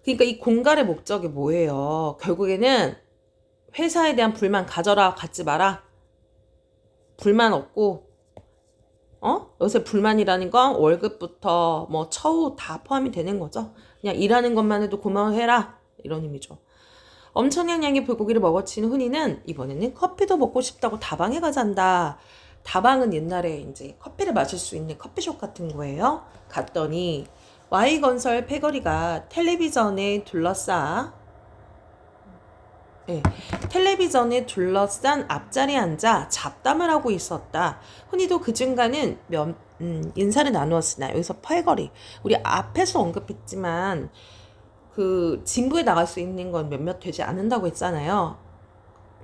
그러니까 이 공갈의 목적이 뭐예요? 결국에는 회사에 대한 불만 가져라, 갖지 마라. 불만 없고 요새 불만이라는 건 월급부터 뭐 처우 다 포함이 되는 거죠. 그냥 일하는 것만 해도 고마워해라. 이런 의미죠. 엄청난 양의 불고기를 먹어친 훈이는 이번에는 커피도 먹고 싶다고 다방에 가잔다. 다방은 옛날에 이제 커피를 마실 수 있는 커피숍 같은 거예요. 갔더니 Y건설 패거리가 텔레비전에 둘러싼 앞자리에 앉아 잡담을 하고 있었다. 훈이도 그 중간은 인사를 나누었으나 여기서 패거리 우리 앞에서 언급했지만 그 진부에 나갈 수 있는 건 몇몇 되지 않는다고 했잖아요.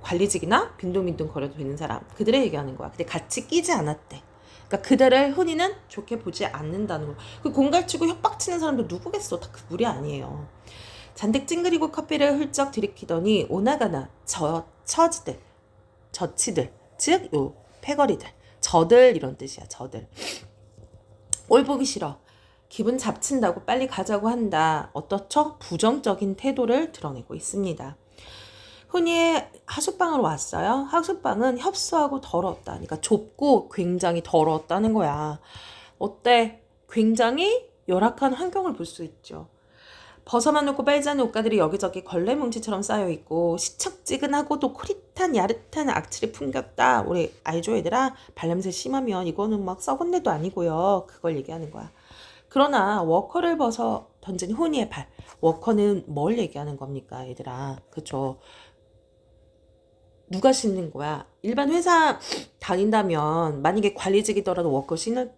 관리직이나 빈둥빈둥 거려도 되는 사람 그들을 얘기하는 거야. 근데 같이 끼지 않았대. 그러니까 그들을 훈이는 좋게 보지 않는다는 거. 그 공갈치고 협박치는 사람들 누구겠어? 다 그 무리 아니에요. 잔뜩 찡그리고 커피를 훌쩍 들이키더니 오나가나 저치들 즉 요 패거리들 저들 이런 뜻이야. 저들 올 보기 싫어. 기분 잡친다고 빨리 가자고 한다. 어떻죠? 부정적인 태도를 드러내고 있습니다. 훈이의 하숙방으로 왔어요. 하숙방은 협소하고 더러웠다. 그러니까 좁고 굉장히 더러웠다는 거야. 어때? 굉장히 열악한 환경을 볼 수 있죠. 벗어만 놓고 빨지 않은 옷가들이 여기저기 걸레 뭉치처럼 쌓여있고 시척지근하고도 코릿한 야릇한 악취를 풍겼다. 우리 알죠 얘들아? 발냄새 심하면 이거는 막 썩은 데도 아니고요. 그걸 얘기하는 거야. 그러나 워커를 벗어 던진 훈이의 발. 워커는 뭘 얘기하는 겁니까 얘들아? 그쵸? 누가 신는 거야? 일반 회사 다닌다면 만약에 관리직이더라도 워커 신을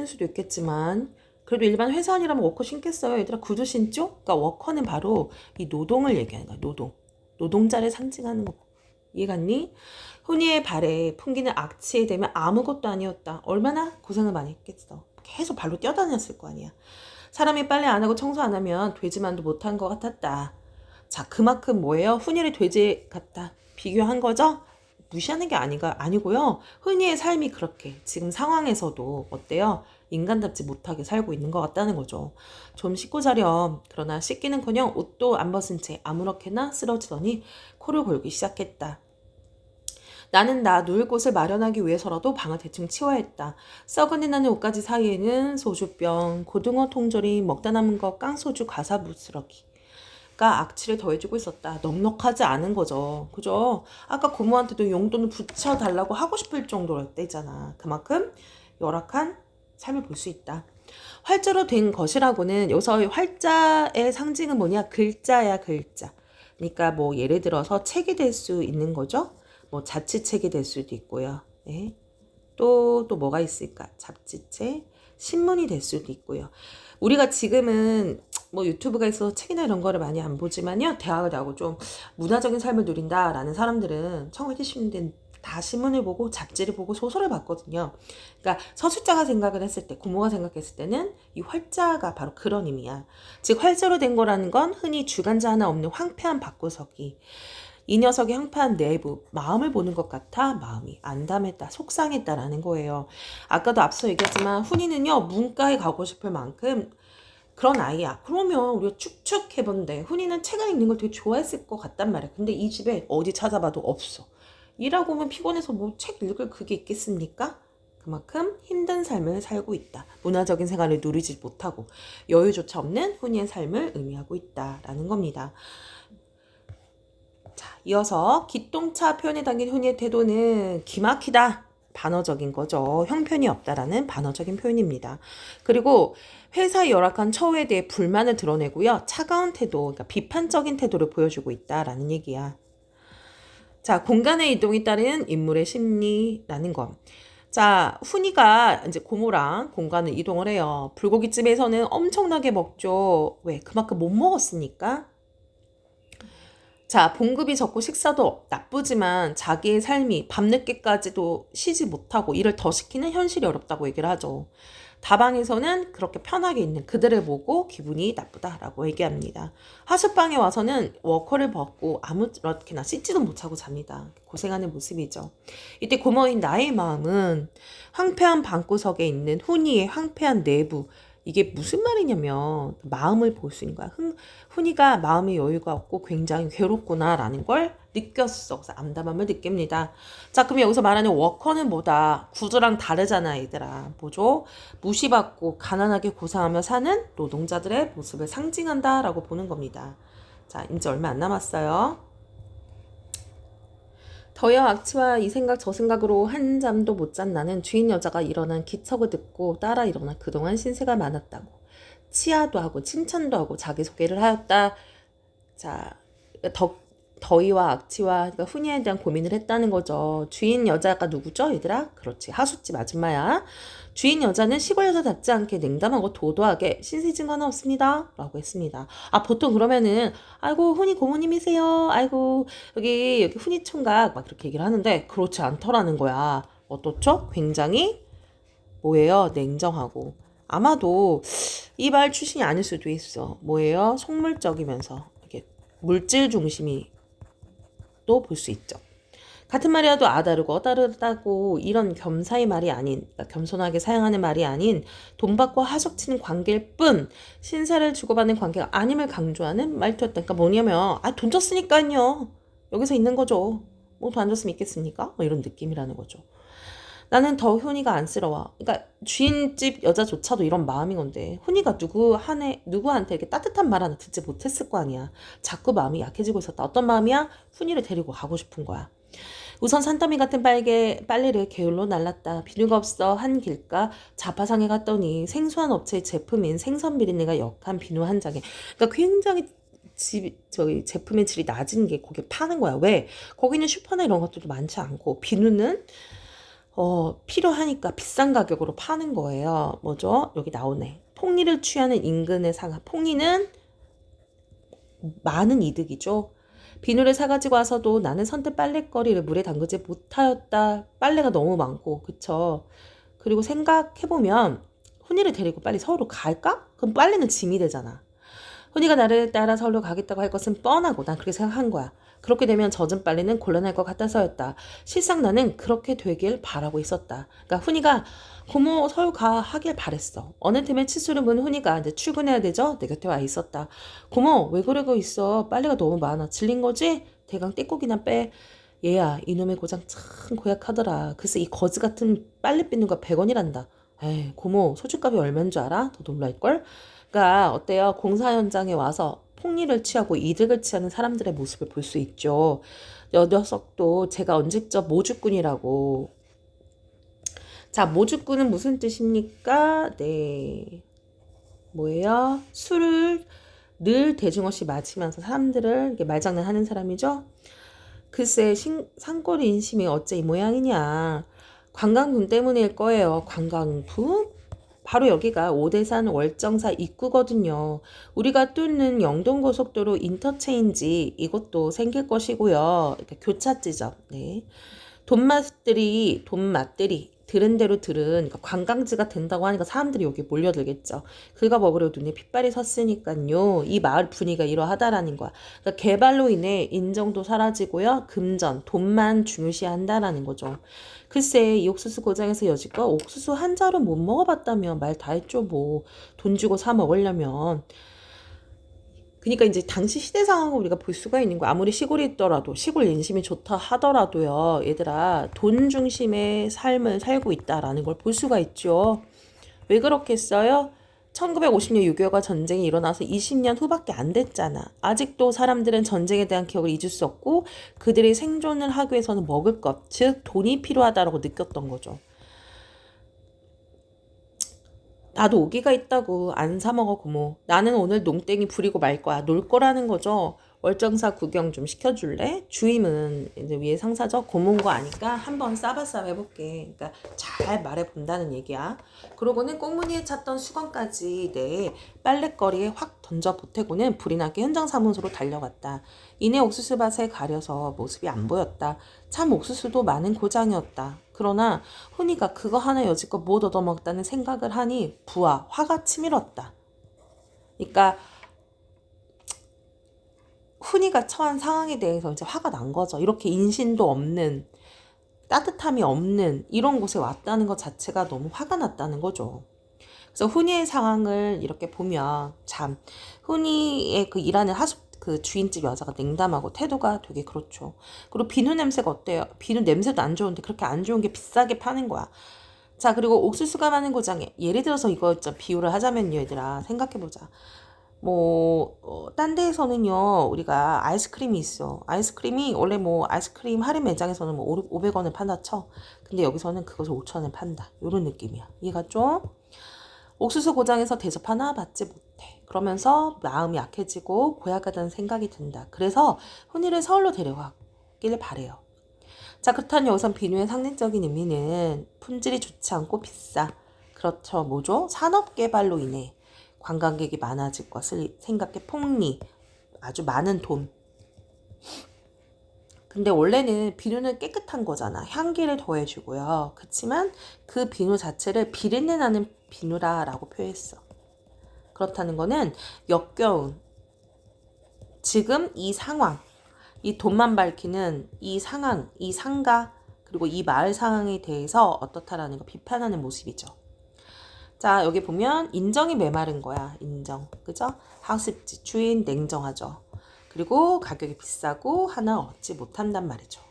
수도 있겠지만 그래도 일반 회사원이라면 워커 신겠어요? 얘들아 구두 신죠? 그러니까 워커는 바로 이 노동을 얘기하는 거야. 노동자를 상징하는 거. 이해갔니? 훈이의 발에 풍기는 악취에 대면 아무것도 아니었다. 얼마나 고생을 많이 했겠어. 계속 발로 뛰어다녔을 거 아니야. 사람이 빨래 안 하고 청소 안 하면 돼지만도 못한 것 같았다. 자, 그만큼 뭐예요? 훈이를 돼지 같다. 비교한 거죠? 무시하는 게 아니고요. 훈이의 삶이 그렇게 지금 상황에서도 어때요? 인간답지 못하게 살고 있는 것 같다는 거죠. 좀 씻고 자렴. 그러나 씻기는커녕 옷도 안 벗은 채 아무렇게나 쓰러지더니 코를 골기 시작했다. 나는 나 누울 곳을 마련하기 위해서라도 방을 대충 치워야 했다. 썩은내 나는 옷가지 사이에는 소주병, 고등어 통조림, 먹다 남은 거 깡소주 가사 부스러기가 악취를 더해주고 있었다. 넉넉하지 않은 거죠. 그죠? 아까 고모한테도 용돈을 붙여달라고 하고 싶을 정도였대잖아. 그만큼 열악한 삶을 볼 수 있다. 활자로 된 것이라고는 여기서 활자의 상징은 뭐냐? 글자야 글자. 그러니까 뭐 예를 들어서 책이 될 수 있는 거죠. 뭐 자취책이 될 수도 있고요. 네. 또 뭐가 있을까? 잡지책, 신문이 될 수도 있고요. 우리가 지금은 뭐 유튜브가 있어서 책이나 이런 거를 많이 안 보지만요. 대학을 나오고 좀 문화적인 삶을 누린다라는 사람들은 1980년대는 다 신문을 보고 잡지를 보고 소설을 봤거든요. 그러니까 서술자가 생각을 했을 때, 고모가 생각했을 때는 이 활자가 바로 그런 의미야. 즉 활자로 된 거라는 건 흔히 주관자 하나 없는 황폐한 방구석이 이 녀석의 황폐한 내부, 마음을 보는 것 같아 마음이 안담했다, 속상했다라는 거예요. 아까도 앞서 얘기했지만 훈이는요 문과에 가고 싶을 만큼 그런 아이야. 그러면 우리가 축축 해본데 훈이는 책을 읽는 걸 되게 좋아했을 것 같단 말이야. 근데 이 집에 어디 찾아봐도 없어. 일하고 오면 피곤해서 뭐 책 읽을 그게 있겠습니까? 그만큼 힘든 삶을 살고 있다. 문화적인 생활을 누리지 못하고 여유조차 없는 훈이의 삶을 의미하고 있다라는 겁니다. 자, 이어서 기똥차 표현에 담긴 훈이의 태도는 기막히다. 반어적인 거죠. 형편이 없다라는 반어적인 표현입니다. 그리고 회사의 열악한 처우에 대해 불만을 드러내고요. 차가운 태도, 그러니까 비판적인 태도를 보여주고 있다라는 얘기야. 자, 공간의 이동에 따른 인물의 심리라는 것. 자, 훈이가 이제 고모랑 공간을 이동을 해요. 불고기집에서는 엄청나게 먹죠. 왜? 그만큼 못 먹었으니까. 자, 봉급이 적고 식사도 나쁘지만 자기의 삶이 밤늦게까지도 쉬지 못하고 일을 더 시키는 현실이 어렵다고 얘기를 하죠. 다방에서는 그렇게 편하게 있는 그들을 보고 기분이 나쁘다라고 얘기합니다. 하숙방에 와서는 워커를 벗고 아무렇게나 씻지도 못하고 잡니다. 고생하는 모습이죠. 이때 고모인 나의 마음은 황폐한 방구석에 있는 훈이의 황폐한 내부, 이게 무슨 말이냐면 마음을 볼 수 있는 거야. 훈이가 마음의 여유가 없고 굉장히 괴롭구나라는 걸 느꼈어. 그래서 암담함을 느낍니다. 자, 그럼 여기서 말하는 워커는 뭐다? 구두랑 다르잖아, 얘들아. 뭐죠? 무시받고 가난하게 고생하며 사는 노동자들의 모습을 상징한다라고 보는 겁니다. 자, 이제 얼마 안 남았어요. 더여 악취와 이 생각 저 생각으로 한잠도 못 잔 나는 주인 여자가 일어난 기척을 듣고 따라 일어나 그동안 신세가 많았다고 치하도 하고 칭찬도 하고 자기소개를 하였다. 자, 더위와 악취와 그러니까 훈이에 대한 고민을 했다는 거죠. 주인 여자가 누구죠, 얘들아? 그렇지, 하숙집 아줌마야. 주인 여자는 시골 여자답지 않게 냉담하고 도도하게 신세 증거는 없습니다 라고 했습니다. 아, 보통 그러면은 아이고 훈이 고모님이세요, 아이고 여기 훈이 총각 막 이렇게 얘기를 하는데 그렇지 않더라는 거야. 어떻죠? 굉장히 뭐예요? 냉정하고. 아마도 이 말 출신이 아닐 수도 있어. 뭐예요? 속물적이면서 이렇게 물질 중심이 또 볼 수 있죠. 같은 말이라도 아다르고 어다르다고 이런 겸사의 말이 아닌, 그러니까 겸손하게 사용하는 말이 아닌 돈 받고 하숙치는 관계일 뿐 신사를 주고받는 관계가 아님을 강조하는 말투였다. 그러니까 뭐냐면 돈 줬으니까요. 여기서 있는 거죠. 뭐 돈 안 줬으면 있겠습니까? 뭐 이런 느낌이라는 거죠. 나는 더 훈이가 안쓰러워. 그러니까 주인집 여자조차도 이런 마음인 건데 훈이가 누구한테 이렇게 따뜻한 말 하나 듣지 못했을 거 아니야. 자꾸 마음이 약해지고 있었다. 어떤 마음이야? 훈이를 데리고 가고 싶은 거야. 우선 산더미 같은 빨래를 게을러 날랐다. 비누가 없어 한 길가 자파상에 갔더니 생소한 업체의 제품인 생선 비린내가 역한 비누 한 장에. 그러니까 굉장히 제품의 질이 낮은 게 거기 파는 거야. 왜? 거기는 슈퍼나 이런 것들도 많지 않고 비누는 필요하니까 비싼 가격으로 파는 거예요. 뭐죠? 여기 나오네. 폭리를 취하는 임금의 상하. 폭리는 많은 이득이죠. 비누를 사가지고 와서도 나는 선뜻 빨랫거리를 물에 담그지 못하였다. 빨래가 너무 많고, 그쵸? 그리고 생각해보면, 훈이를 데리고 빨리 서울로 갈까? 그럼 빨래는 짐이 되잖아. 훈이가 나를 따라 서울로 가겠다고 할 것은 뻔하고 난 그렇게 생각한 거야. 그렇게 되면 젖은 빨래는 곤란할 것 같아서였다. 실상 나는 그렇게 되길 바라고 있었다. 그러니까 훈이가 고모 서울 가 하길 바랬어. 어느 틈에 칫솔을 문 훈이가 이제 출근해야 되죠? 내 곁에 와 있었다. 고모 왜 그러고 있어? 빨래가 너무 많아. 질린 거지? 대강 떼국이나 빼. 얘야 이놈의 고장 참 고약하더라. 글쎄 이 거지 같은 빨래 빗는 거 100원이란다. 에이 고모 소주값이 얼마인 줄 알아? 더 놀랄걸? 그러니까 어때요? 공사 현장에 와서 폭리를 취하고 이득을 취하는 사람들의 모습을 볼 수 있죠. 여 녀석도 제가 언제적 모주꾼이라고. 자, 모주꾼은 무슨 뜻입니까? 네. 뭐예요? 술을 늘 대중 없이 마시면서 사람들을 이렇게 말장난하는 사람이죠. 글쎄 산골 인심이 어째 이 모양이냐. 관광분 때문일 거예요. 관광분? 바로 여기가 오대산 월정사 입구거든요. 우리가 뚫는 영동고속도로 인터체인지 이것도 생길 것이고요. 그러니까 교차 지점. 네. 돈맛들이 들은 대로 그러니까 관광지가 된다고 하니까 사람들이 여기 몰려들겠죠. 그가 먹으려 눈에 핏발이 섰으니까요. 이 마을 분위기가 이러하다라는 거야. 그러니까 개발로 인해 인정도 사라지고요. 금전, 돈만 중요시한다라는 거죠. 글쎄 이 옥수수 고장에서 여지껏 옥수수 한 자루 못 먹어봤다면 말 다 했죠. 뭐 돈 주고 사 먹으려면. 그러니까 이제 당시 시대 상황을 우리가 볼 수가 있는 거야. 아무리 시골에 있더라도 시골 인심이 좋다 하더라도요. 얘들아 돈 중심의 삶을 살고 있다라는 걸 볼 수가 있죠. 왜 그렇겠어요? 1950년 6.25가 전쟁이 일어나서 20년 후밖에 안 됐잖아. 아직도 사람들은 전쟁에 대한 기억을 잊을 수 없고 그들이 생존을 하기 위해서는 먹을 것, 즉 돈이 필요하다고 느꼈던 거죠. 나도 오기가 있다고 안 사 먹어 고모. 나는 오늘 농땡이 부리고 말 거야. 놀 거라는 거죠. 월정사 구경 좀 시켜줄래? 주임은 이제 위에 상사죠. 고모인 거 아니까 한번 싸바싸바 해볼게. 그러니까 잘 말해본다는 얘기야. 그러고는 꽁무니에 찼던 수건까지 내 빨랫거리에 확 던져 보태고는 불이 나게 현장 사무소로 달려갔다. 이내 옥수수밭에 가려서 모습이 안 보였다. 참 옥수수도 많은 고장이었다. 그러나 훈이가 그거 하나 여지껏 못 얻어먹었다는 생각을 하니 부하 화가 치밀었다. 그러니까 훈이가 처한 상황에 대해서 이제 화가 난 거죠. 이렇게 인신도 없는 따뜻함이 없는 이런 곳에 왔다는 것 자체가 너무 화가 났다는 거죠. 그래서 훈이의 상황을 이렇게 보면 참 훈이의 그 일하는 그 주인집 여자가 냉담하고 태도가 되게 그렇죠. 그리고 비누 냄새가 어때요? 비누 냄새도 안 좋은데 그렇게 안 좋은 게 비싸게 파는 거야. 자, 그리고 옥수수가 많은 고장에 예를 들어서 이거 좀 비유를 하자면요, 얘들아. 생각해보자. 딴 데에서는요, 우리가 아이스크림이 있어. 아이스크림이 원래 뭐 아이스크림 할인 매장에서는 뭐 500원을 판다 쳐. 근데 여기서는 그것을 5,000원에 판다. 요런 느낌이야. 이해가 좀? 옥수수 고장에서 대접 하나 받지 못해. 그러면서 마음이 약해지고 고약하다는 생각이 든다. 그래서 훈이를 서울로 데려가길 바래요. 자, 그렇다면 여기선 비누의 상징적인 의미는 품질이 좋지 않고 비싸. 그렇죠. 뭐죠? 산업개발로 인해 관광객이 많아질 것을 생각해 폭리, 아주 많은 돈. 근데 원래는 비누는 깨끗한 거잖아. 향기를 더해주고요. 그렇지만 그 비누 자체를 비린내 나는 비누라라고 표했어. 그렇다는 거는 역겨운 지금 이 상황, 이 돈만 밝히는 이 상황, 이 상가, 그리고 이 마을 상황에 대해서 어떻다라는 거 비판하는 모습이죠. 자, 여기 보면 인정이 메마른 거야. 인정. 그죠? 하우스집 주인 냉정하죠. 그리고 가격이 비싸고 하나 얻지 못한단 말이죠.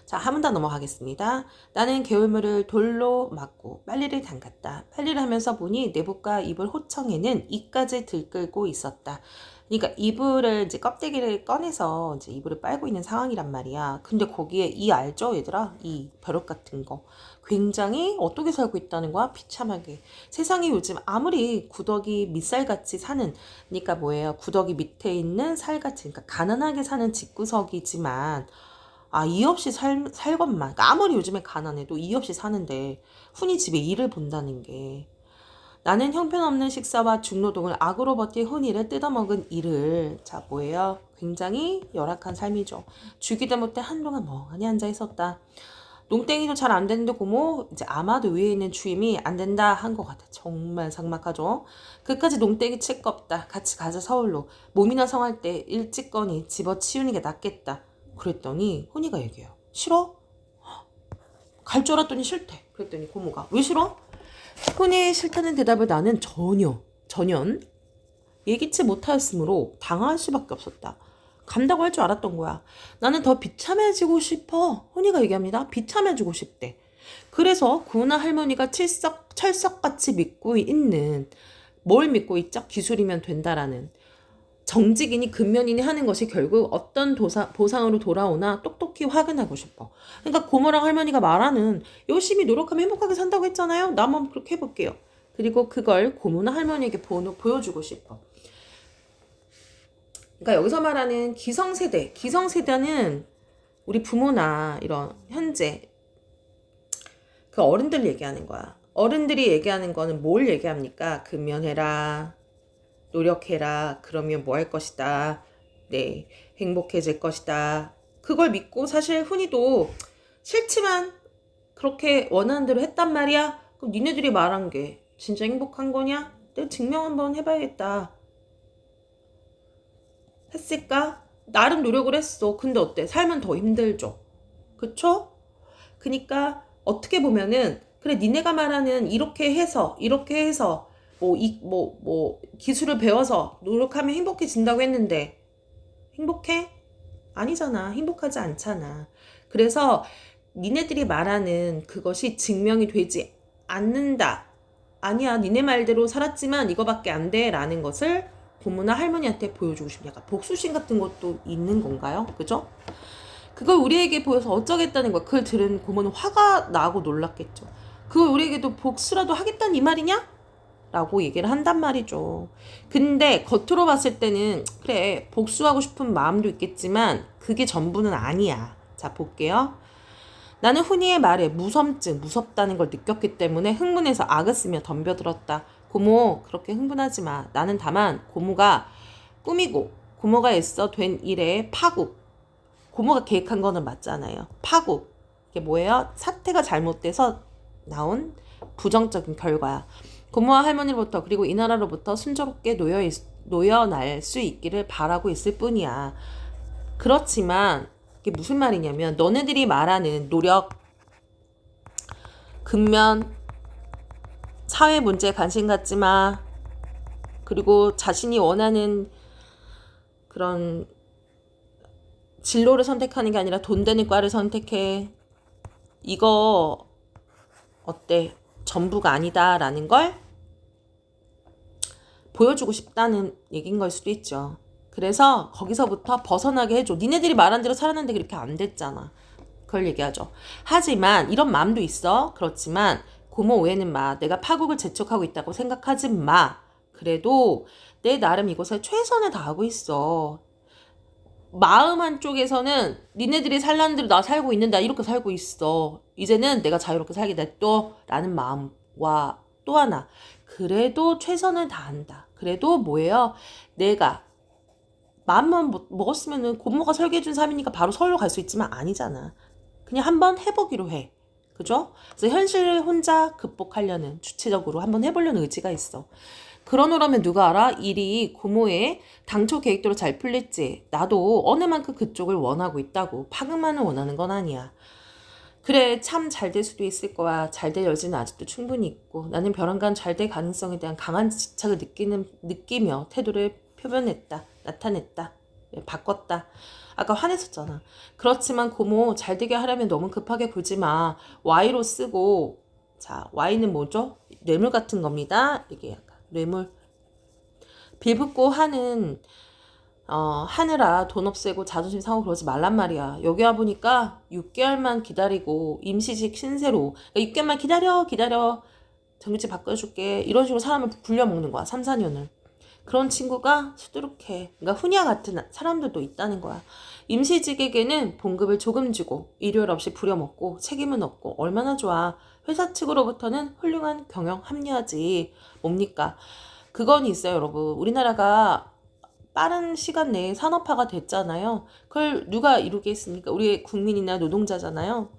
자, 한 번 더 넘어가겠습니다. 나는 개울물을 돌로 막고 빨리를 담갔다. 빨리를 하면서 보니 내복과 이불 호청에는 이까지 들끓고 있었다. 그러니까 이불을 이제 껍데기를 꺼내서 이제 이불을 빨고 있는 상황이란 말이야. 근데 거기에 이 알죠, 얘들아? 이 벼룩 같은 거. 굉장히 어떻게 살고 있다는 거야? 비참하게. 세상이 요즘 아무리 구더기 밑살같이 사는, 그러니까 뭐예요? 구더기 밑에 있는 살같이, 그러니까 가난하게 사는 집구석이지만 이 없이 살건만. 그러니까 아무리 요즘에 가난해도 이 없이 사는데 훈이 집에 일을 본다는 게. 나는 형편없는 식사와 중노동을 악으로 버틴 훈이를 뜯어먹은 일을. 자, 뭐예요? 굉장히 열악한 삶이죠. 죽이다 못해 한동안 멍하니 앉아 있었다. 농땡이도 잘 안 되는데 고모 이제 아마도 위에 있는 주임이 안 된다 한 것 같아. 정말 삭막하죠. 그까지 농땡이 칠 거 없다. 같이 가자 서울로. 몸이나 성할 때 일찍 거니 집어치우는 게 낫겠다. 그랬더니 훈이가 얘기해요. 싫어? 갈 줄 알았더니 싫대. 그랬더니 고모가 왜 싫어? 훈이의 싫다는 대답을 나는 전혀 예기치 못하였으므로 당할 수밖에 없었다. 간다고 할 줄 알았던 거야. 나는 더 비참해지고 싶어. 훈이가 얘기합니다. 비참해지고 싶대. 그래서 구나 할머니가 철석같이 믿고 있는, 뭘 믿고 있죠? 기술이면 된다라는, 정직이니 근면이니 하는 것이 결국 어떤 보상으로 돌아오나 똑똑히 확인하고 싶어. 그러니까 고모랑 할머니가 말하는 열심히 노력하면 행복하게 산다고 했잖아요. 나 한번 그렇게 해볼게요. 그리고 그걸 고모나 할머니에게 보여주고 싶어. 그러니까 여기서 말하는 기성세대는 우리 부모나 이런 현재 그 어른들 얘기하는 거야. 어른들이 얘기하는 거는 뭘 얘기합니까? 근면해라, 노력해라, 그러면 뭐 할 것이다, 네, 행복해질 것이다. 그걸 믿고 사실 훈이도 싫지만 그렇게 원하는 대로 했단 말이야. 그럼 니네들이 말한 게 진짜 행복한 거냐? 내가 증명 한번 해봐야겠다. 했을까? 나름 노력을 했어. 근데 어때? 삶은 더 힘들죠. 그쵸? 그니까 어떻게 보면은 그래, 니네가 말하는 이렇게 해서 기술을 배워서 노력하면 행복해진다고 했는데 행복해? 아니잖아. 행복하지 않잖아. 그래서 니네들이 말하는 그것이 증명이 되지 않는다. 아니야. 니네 말대로 살았지만 이거밖에 안 돼. 라는 것을 부모나 할머니한테 보여주고 싶은 약간 복수심 같은 것도 있는 건가요? 그죠? 그걸 우리에게 보여서 어쩌겠다는 거야. 그걸 들은 고모는 화가 나고 놀랐겠죠. 그걸 우리에게도 복수라도 하겠다는 이 말이냐? 라고 얘기를 한단 말이죠. 근데 겉으로 봤을 때는 그래, 복수하고 싶은 마음도 있겠지만 그게 전부는 아니야. 자, 볼게요. 나는 훈이의 말에 무섭다는 걸 느꼈기 때문에 흥분해서 악을 쓰며 덤벼들었다. 고모, 그렇게 흥분하지 마. 나는 다만 고모가 꾸미고 고모가 애써 된 일에 파국. 고모가 계획한 거는 맞잖아요. 파국. 이게 뭐예요? 사태가 잘못돼서 나온 부정적인 결과야. 고모와 할머니로부터 그리고 이 나라로부터 순조롭게 놓여날 수 있기를 바라고 있을 뿐이야. 그렇지만 이게 무슨 말이냐면 너네들이 말하는 노력, 근면, 사회 문제에 관심 갖지 마. 그리고 자신이 원하는 그런 진로를 선택하는 게 아니라 돈 되는 과를 선택해. 이거 어때? 전부가 아니다라는 걸 보여주고 싶다는 얘기인 걸 수도 있죠. 그래서 거기서부터 벗어나게 해줘. 니네들이 말한 대로 살았는데 그렇게 안 됐잖아. 그걸 얘기하죠. 하지만 이런 마음도 있어. 그렇지만 고모 오해는 마. 내가 파국을 재촉하고 있다고 생각하지 마. 그래도 내 나름 이곳에 최선을 다하고 있어. 마음 한쪽에서는 니네들이 살라는 대로 나 살고 있는데 나 이렇게 살고 있어. 이제는 내가 자유롭게 살게 냅둬 라는 마음과 또 하나, 그래도 최선을 다한다. 그래도 뭐예요? 내가 마음만 먹었으면은 고모가 설계해준 삶이니까 바로 서울로 갈 수 있지만 아니잖아. 그냥 한번 해보기로 해. 그죠? 그래서 현실을 혼자 극복하려는, 주체적으로 한번 해보려는 의지가 있어. 그러노라면 누가 알아? 일이 고모의 당초 계획대로 잘 풀릴지. 나도 어느 만큼 그쪽을 원하고 있다고. 파급만을 원하는 건 아니야. 그래, 참 잘 될 수도 있을 거야. 잘 될 여지는 아직도 충분히 있고. 나는 벼랑간 잘 될 가능성에 대한 강한 집착을 느끼며 태도를 나타냈다. 바꿨다. 아까 화냈었잖아. 그렇지만 고모 잘 되게 하려면 너무 급하게 굴지 마. Y로 쓰고, 자, Y는 뭐죠? 뇌물 같은 겁니다. 이게 약간 뇌물. 빌붙고 하느라 돈 없애고 자존심 상하고 그러지 말란 말이야. 여기 와보니까 6개월만 기다리고 임시직 신세로, 그러니까 6개월만 기다려 전기세 바꿔줄게 이런 식으로 사람을 굴려먹는 거야. 3, 4년을. 그런 친구가 수두룩해. 그러니까 훈이와 같은 사람들도 있다는 거야. 임시직에게는 봉급을 조금 주고 일요일 없이 부려먹고 책임은 없고 얼마나 좋아. 회사 측으로부터는 훌륭한 경영 합리화지. 뭡니까? 그건 있어요, 여러분. 우리나라가 빠른 시간 내에 산업화가 됐잖아요. 그걸 누가 이루겠습니까? 우리 국민이나 노동자잖아요.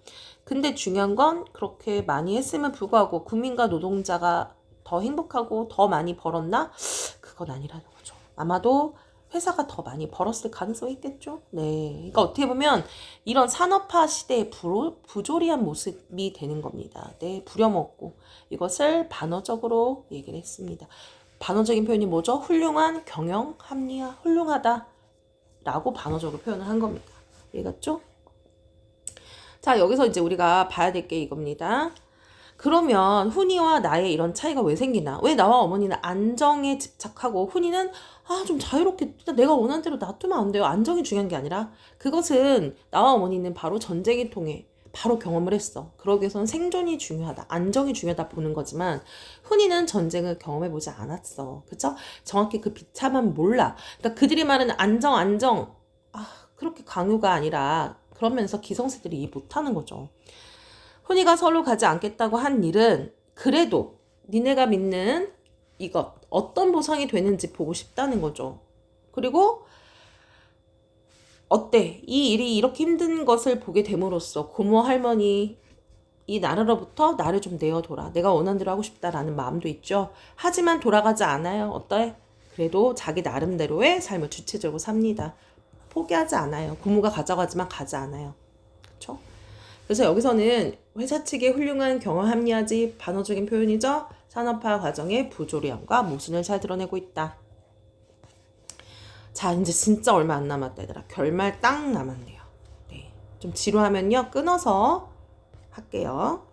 근데 중요한 건 그렇게 많이 했음에 불구하고 국민과 노동자가 더 행복하고 더 많이 벌었나? 그건 아니라는 거죠. 아마도 회사가 더 많이 벌었을 가능성이 있겠죠. 네. 그러니까 어떻게 보면 이런 산업화 시대의 부조리한 모습이 되는 겁니다. 네. 부려먹고 이것을 반어적으로 얘기를 했습니다. 반어적인 표현이 뭐죠? 훌륭한 경영 합리화, 훌륭하다 라고 반어적으로 표현을 한 겁니다. 이해갔죠? 자, 여기서 이제 우리가 봐야 될 게 이겁니다. 그러면 훈이와 나의 이런 차이가 왜 생기나? 왜 나와 어머니는 안정에 집착하고 훈이는 좀 자유롭게 내가 원하는 대로 놔두면 안 돼요. 안정이 중요한 게 아니라 그것은 나와 어머니는 바로 전쟁을 통해 바로 경험을 했어. 그러기 위해서는 생존이 중요하다. 안정이 중요하다 보는 거지만 훈이는 전쟁을 경험해보지 않았어. 그쵸? 정확히 그 비참함 몰라. 그러니까 그들이 말하는 안정 그렇게 강요가 아니라 그러면서 기성세들이 이해 못하는 거죠. 훈이가 서로 가지 않겠다고 한 일은 그래도 니네가 믿는 이것 어떤 보상이 되는지 보고 싶다는 거죠. 그리고 어때? 이 일이 이렇게 힘든 것을 보게 됨으로써 고모 할머니 이 나라로부터 나를 좀 내어둬라. 내가 원하는 대로 하고 싶다라는 마음도 있죠. 하지만 돌아가지 않아요. 어때? 그래도 자기 나름대로의 삶을 주체적으로 삽니다. 포기하지 않아요. 고모가 가져가지만 가지 않아요. 그렇죠? 그래서 여기서는 회사 측의 훌륭한 경험 합리화지 반어적인 표현이죠. 산업화 과정의 부조리함과 모순을 잘 드러내고 있다. 자, 이제 진짜 얼마 안 남았다 얘들아. 결말 딱 남았네요. 네, 좀 지루하면요 끊어서 할게요.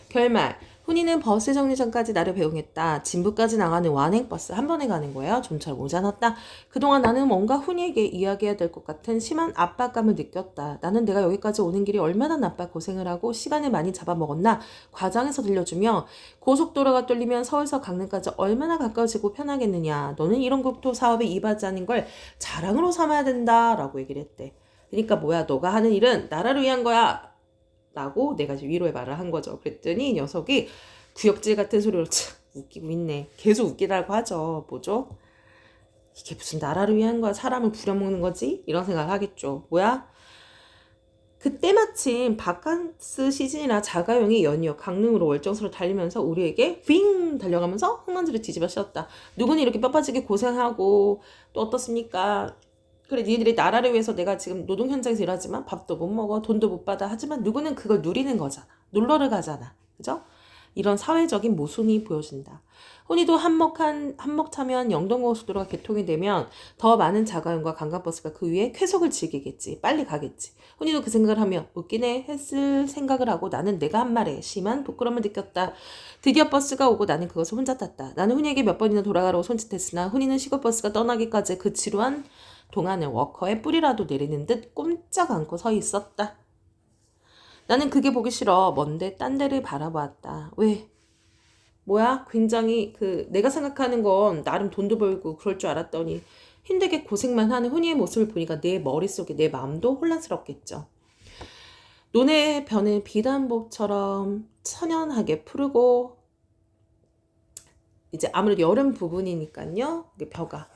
결말. 훈이는 버스 정류장까지 나를 배웅했다. 진부까지 나가는 완행버스 한 번에 가는 거예요. 좀처럼 오잖았다. 그동안 나는 뭔가 훈이에게 이야기해야 될 것 같은 심한 압박감을 느꼈다. 나는 내가 여기까지 오는 길이 얼마나 나빠 고생을 하고 시간을 많이 잡아먹었나 과장해서 들려주며 고속도로가 뚫리면 서울서 강릉까지 얼마나 가까워지고 편하겠느냐. 너는 이런 국토 사업에 입하지 않은 걸 자랑으로 삼아야 된다 라고 얘기를 했대. 그러니까 뭐야, 너가 하는 일은 나라를 위한 거야 라고 내가 위로의 말을 한 거죠. 그랬더니 이 녀석이 구역질 같은 소리로 참 웃기고 있네. 계속 웃기라고 하죠. 뭐죠? 이게 무슨 나라를 위한 거야? 사람을 부려먹는 거지? 이런 생각을 하겠죠. 뭐야? 그때 마침 바캉스 시즌이라 자가용이 연이어 강릉으로 월정소로 달리면서 우리에게 윙 달려가면서 흙먼지를 뒤집어 씌웠다. 누구는 이렇게 뼈빠지게 고생하고 또 어떻습니까? 그래, 니들이 나라를 위해서 내가 지금 노동 현장에서 일하지만 밥도 못 먹어, 돈도 못 받아. 하지만 누구는 그걸 누리는 거잖아. 놀러를 가잖아. 그죠? 이런 사회적인 모순이 보여진다. 훈이도 한몫 차면 영동고속도로가 개통이 되면 더 많은 자가용과 관광버스가 그 위에 쾌속을 즐기겠지. 빨리 가겠지. 훈이도 그 생각을 하며 웃기네 했을 생각을 하고 나는 내가 한 말에 심한 부끄러움을 느꼈다. 드디어 버스가 오고 나는 그것을 혼자 탔다. 나는 훈이에게 몇 번이나 돌아가라고 손짓했으나 훈이는 시골버스가 떠나기까지 그 지루한 동안을 워커의 뿌리라도 내리는 듯 꼼짝 않고 서 있었다. 나는 그게 보기 싫어. 먼데 딴 데를 바라보았다. 왜? 뭐야? 굉장히 내가 생각하는 건 나름 돈도 벌고 그럴 줄 알았더니 힘들게 고생만 하는 훈이의 모습을 보니까 내 머릿속에 내 마음도 혼란스럽겠죠. 논의 벼는 비단복처럼 천연하게 푸르고 이제 아무래도 여름 부분이니까요. 벼가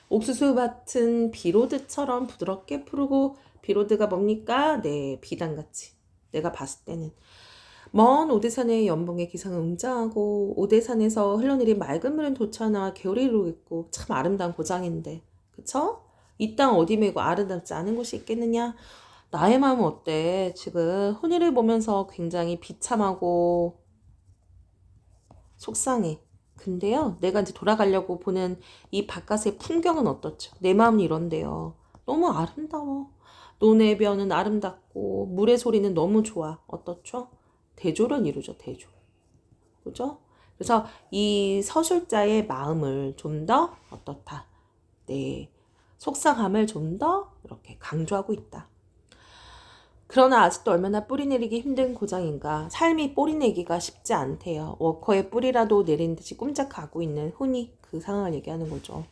옥수수 같은 비로드처럼 부드럽게 푸르고 비로드가 뭡니까? 네, 비단같이 내가 봤을 때는 먼 오대산의 연봉의 기상은 웅장하고 오대산에서 흘러내린 맑은 물은 돋쳐나 겨울이 이루겠고 참 아름다운 고장인데 그쵸? 이 땅 어디 메고 아름답지 않은 곳이 있겠느냐? 나의 마음은 어때? 지금 훈이를 보면서 굉장히 비참하고 속상해. 근데요, 내가 이제 돌아가려고 보는 이 바깥의 풍경은 어떻죠? 내 마음은 이런데요. 너무 아름다워. 논의 벼는 아름답고 물의 소리는 너무 좋아. 어떻죠? 대조를 이루죠, 대조. 그죠? 그래서 이 서술자의 마음을 좀 더 어떻다. 네. 속상함을 좀 더 이렇게 강조하고 있다. 그러나 아직도 얼마나 뿌리 내리기 힘든 고장인가. 삶이 뿌리 내기가 쉽지 않대요. 워커의 뿌리라도 내린 듯이 꼼짝하고 있는 훈이 그 상황을 얘기하는 거죠.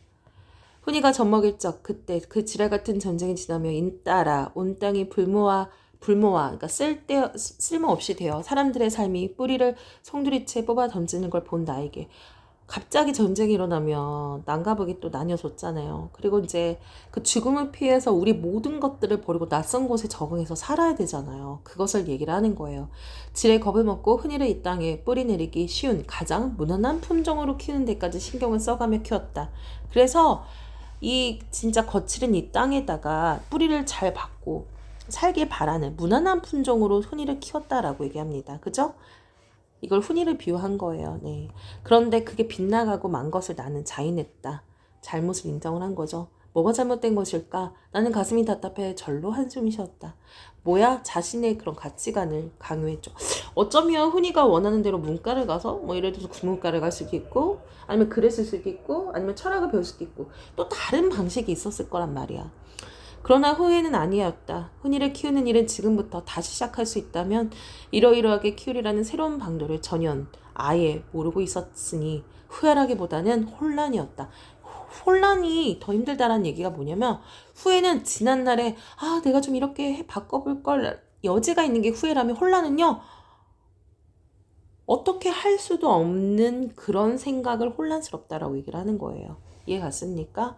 훈이가 젖먹일 적 그때 그 지랄 같은 전쟁이 지나며 인따라 온 땅이 그러니까 쓸모없이 되어 사람들의 삶이 뿌리를 송두리째 뽑아 던지는 걸 본 나에게 갑자기 전쟁이 일어나면 난가복이 또 나뉘어졌잖아요. 그리고 이제 그 죽음을 피해서 우리 모든 것들을 버리고 낯선 곳에 적응해서 살아야 되잖아요. 그것을 얘기를 하는 거예요. 지레 겁을 먹고 흔히를 이 땅에 뿌리 내리기 쉬운 가장 무난한 품종으로 키우는 데까지 신경을 써가며 키웠다. 그래서 이 진짜 거칠은 이 땅에다가 뿌리를 잘 받고 살길 바라는 무난한 품종으로 훈이를 키웠다라고 얘기합니다. 그죠? 이걸 훈이를 비유한 거예요. 네. 그런데 그게 빗나가고 만 것을 나는 자인했다. 잘못을 인정을 한 거죠. 뭐가 잘못된 것일까? 나는 가슴이 답답해 절로 한숨이 쉬었다. 뭐야? 자신의 그런 가치관을 강요했죠. 어쩌면 훈이가 원하는 대로 문과를 가서 뭐 예를 들어서 국문과를 갈 수도 있고 아니면 글을 쓸 수도 있고 아니면 철학을 배울 수도 있고 또 다른 방식이 있었을 거란 말이야. 그러나 후회는 아니었다. 훈이를 키우는 일은 지금부터 다시 시작할 수 있다면 이러이러하게 키우리라는 새로운 방도를 전혀 아예 모르고 있었으니 후회라기보다는 혼란이었다. 혼란이 더 힘들다라는 얘기가 뭐냐면 후회는 지난날에 내가 좀 이렇게 바꿔볼 걸 여지가 있는 게 후회라면 혼란은요. 어떻게 할 수도 없는 그런 생각을 혼란스럽다라고 얘기를 하는 거예요. 이해 갔습니까?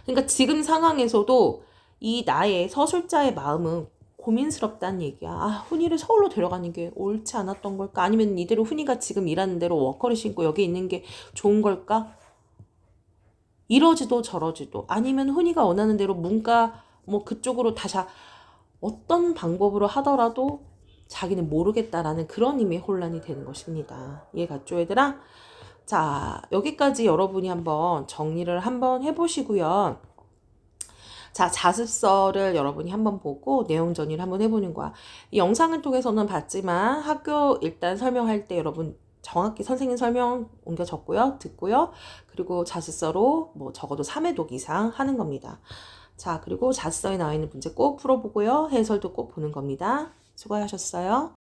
그러니까 지금 상황에서도 이 나의 서술자의 마음은 고민스럽다는 얘기야. 훈이를 서울로 데려가는 게 옳지 않았던 걸까? 아니면 이대로 훈이가 지금 일하는 대로 워커를 신고 여기 있는 게 좋은 걸까? 이러지도 저러지도. 아니면 훈이가 원하는 대로 문과 뭐 그쪽으로 다시 어떤 방법으로 하더라도 자기는 모르겠다라는 그런 의미의 혼란이 되는 것입니다. 이해 갔죠, 얘들아? 자, 여기까지 여러분이 한번 정리를 한번 해보시고요. 자, 자습서를 여러분이 한번 보고 내용 정리를 한번 해보는 거야. 이 영상을 통해서는 봤지만 학교 일단 설명할 때 여러분 정확히 선생님 설명 옮겨 적고요. 듣고요. 그리고 자습서로 뭐 적어도 3회독 이상 하는 겁니다. 자, 그리고 자습서에 나와 있는 문제 꼭 풀어보고요. 해설도 꼭 보는 겁니다. 수고하셨어요.